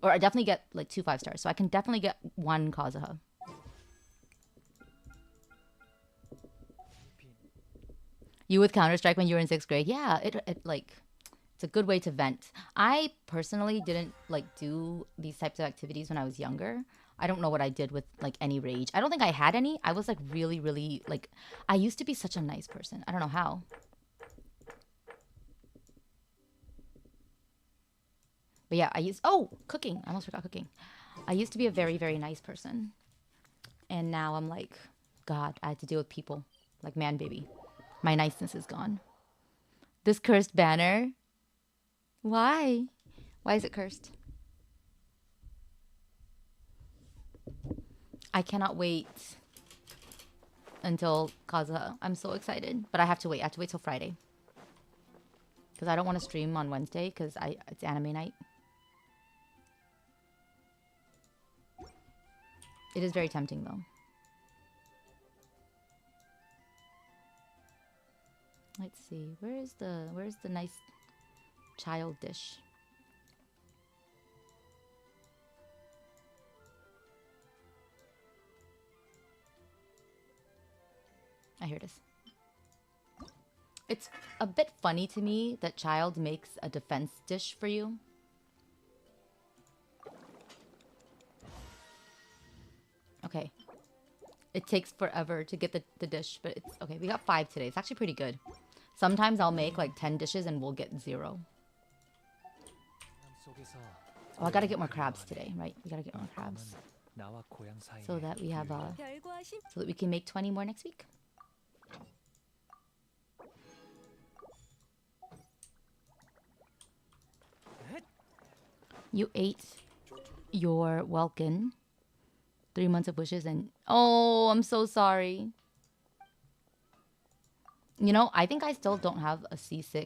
or I definitely get like 2 5-stars. So I can definitely get 1 Kazuha. You with Counter-Strike when you were in 6th grade? Yeah, it like, it's a good way to vent. I personally didn't like do these types of activities when I was younger. I don't know what I did with like any rage. I don't think I had any. I was like really, really like, I used to be such a nice person. I don't know how. But yeah, cooking. I almost forgot cooking. I used to be a very, very nice person. And now I'm like, God, I had to deal with people. Like, man, baby. My niceness is gone. This cursed banner. Why? Why is it cursed? I cannot wait until Kazuha. I'm so excited. But I have to wait. I have to wait till Friday. Because I don't want to stream on Wednesday because it's anime night. It is very tempting though. Let's see. Where's the nice child dish? Here it is. It's a bit funny to me that child makes a defense dish for you. Okay. It takes forever to get the dish, but it's okay. We got 5 today. It's actually pretty good. Sometimes I'll make like 10 dishes and we'll get 0. Oh, I gotta get more crabs today, right? We gotta get more crabs. So that we have so that we can make 20 more next week. You ate your Welkin. 3 months of wishes and... Oh, I'm so sorry. You know, I think I still don't have a C6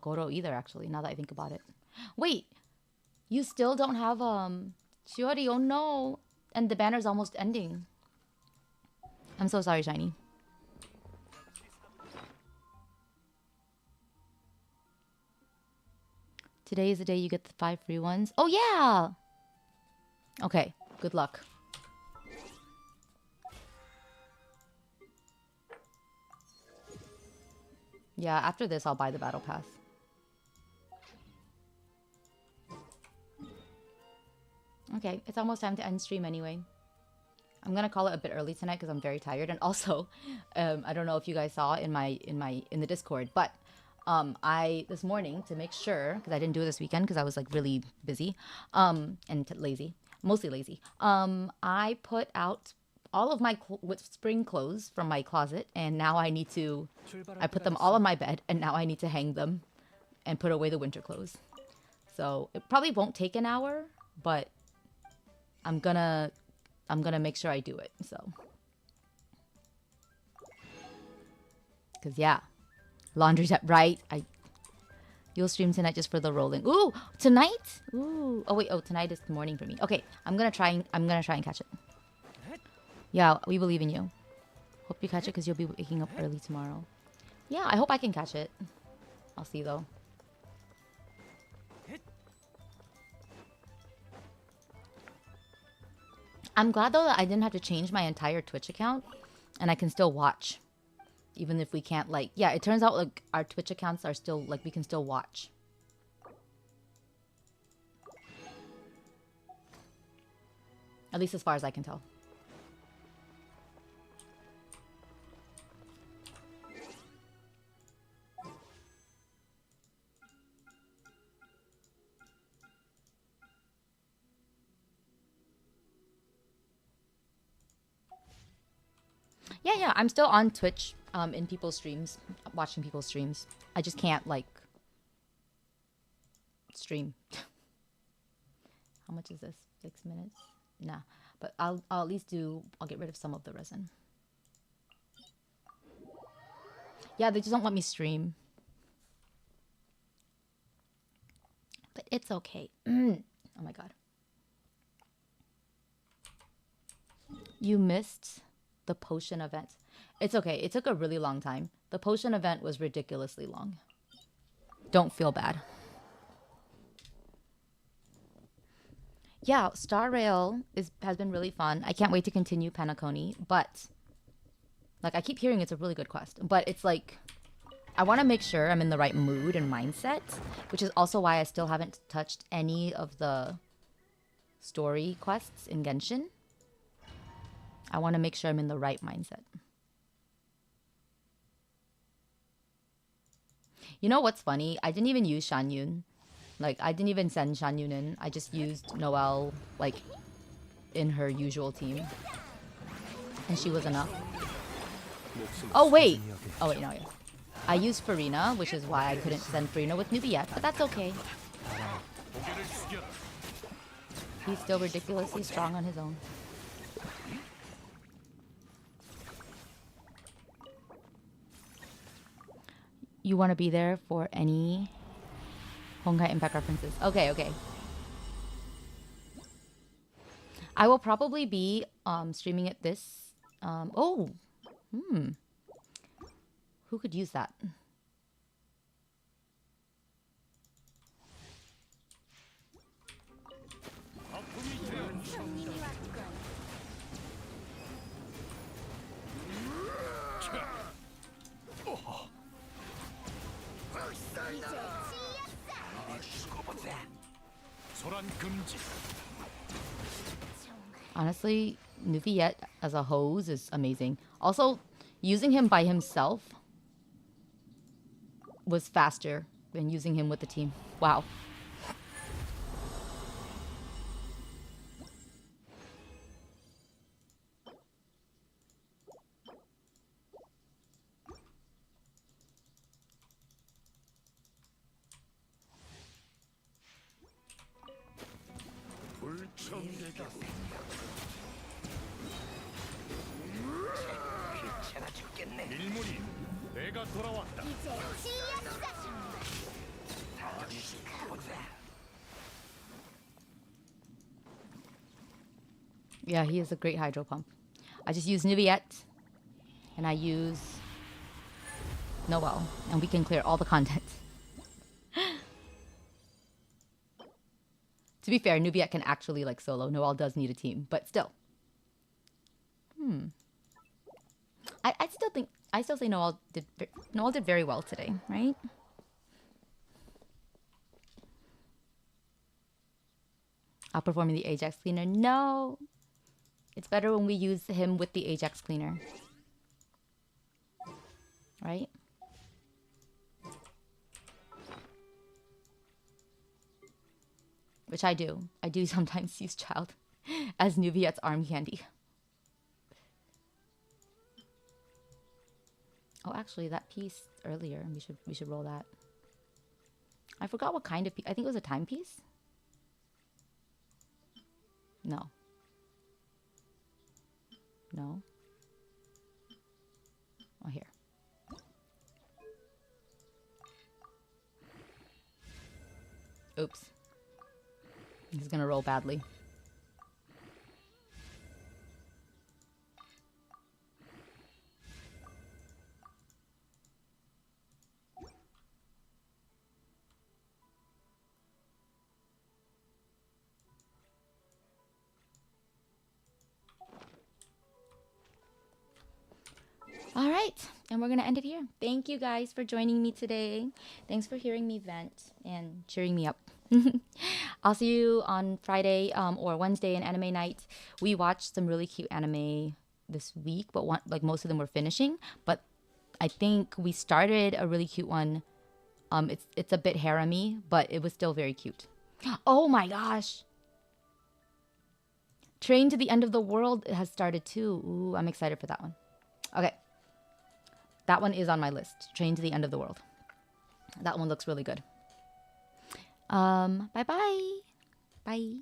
Goro either, actually, now that I think about it. Wait, you still don't have, Shiori, oh no. And the banner's almost ending. I'm so sorry, Shiny. Today is the day you get the 5 free ones. Oh, yeah! Okay, good luck. Yeah, after this, I'll buy the battle pass. Okay, it's almost time to end stream anyway. I'm gonna call it a bit early tonight because I'm very tired, and also, I don't know if you guys saw in the Discord, but I this morning, to make sure, because I didn't do it this weekend because I was like really busy, and lazy, mostly lazy. I put out all of my spring clothes from my closet, and now I put them all on my bed, and now I need to hang them and put away the winter clothes. So it probably won't take an hour, but I'm gonna make sure I do it. So, because yeah, laundry's at right. You'll stream tonight just for the rolling. Ooh, tonight? Ooh. Oh wait. Oh, tonight is the morning for me. Okay, I'm gonna try and catch it. Yeah, we believe in you. Hope you catch it because you'll be waking up early tomorrow. Yeah, I hope I can catch it. I'll see though. I'm glad though that I didn't have to change my entire Twitch account and I can still watch. Even if we can't like, yeah, it turns out like our Twitch accounts are still like, we can still watch. At least as far as I can tell. Yeah, I'm still on Twitch, in people's streams, watching people's streams. I just can't, like, stream. How much is this? 6 minutes? Nah, but I'll at least I'll get rid of some of the resin. Yeah, they just don't let me stream. But it's okay. Oh my god. You missed the potion event. It's okay. It took a really long time. The potion event was ridiculously long. Don't feel bad. Yeah, Star Rail has been really fun. I can't wait to continue Penacony, but like I keep hearing it's a really good quest. But it's like I want to make sure I'm in the right mood and mindset, which is also why I still haven't touched any of the story quests in Genshin. I want to make sure I'm in the right mindset. You know what's funny? I didn't even use Shanyun. Like, I didn't even send Shanyun in. I just used Noelle, like, in her usual team. And she was enough. Oh, wait! Oh, wait, no, yeah. I used Farina, which is why I couldn't send Farina with Newbie yet, but that's okay. He's still ridiculously strong on his own. You want to be there for any Honkai Impact references. Okay, okay. I will probably be streaming it this. Who could use that? Honestly, Nuviet as a hose is amazing. Also, using him by himself was faster than using him with the team. Wow. 일물이 내가 돌아왔다. Yeah, he is a great hydro pump. I just use Nuviet and I use Noelle, and we can clear all the content. To be fair, Nubiet can actually like solo. Noelle does need a team, but still. I still say Noelle did very well today, right? Outperforming the Ajax cleaner. No. It's better when we use him with the Ajax cleaner. Right? Which I do. I do sometimes use Child as Nuviet's arm candy. Oh, actually, that piece earlier, we should roll that. I forgot what kind of piece. I think it was a timepiece. No. No. Oh, here. Oops. He's gonna roll badly. All right, and we're gonna end it here. Thank you guys for joining me today. Thanks for hearing me vent and cheering me up. I'll see you on Friday or Wednesday in anime night. We watched some really cute anime this week, but like most of them were finishing. But I think we started a really cute one. It's a bit harem-y, but it was still very cute. Oh my gosh! Train to the End of the World has started too. Ooh, I'm excited for that one. Okay. That one is on my list. Train to the End of the World. That one looks really good. Bye-bye. Bye.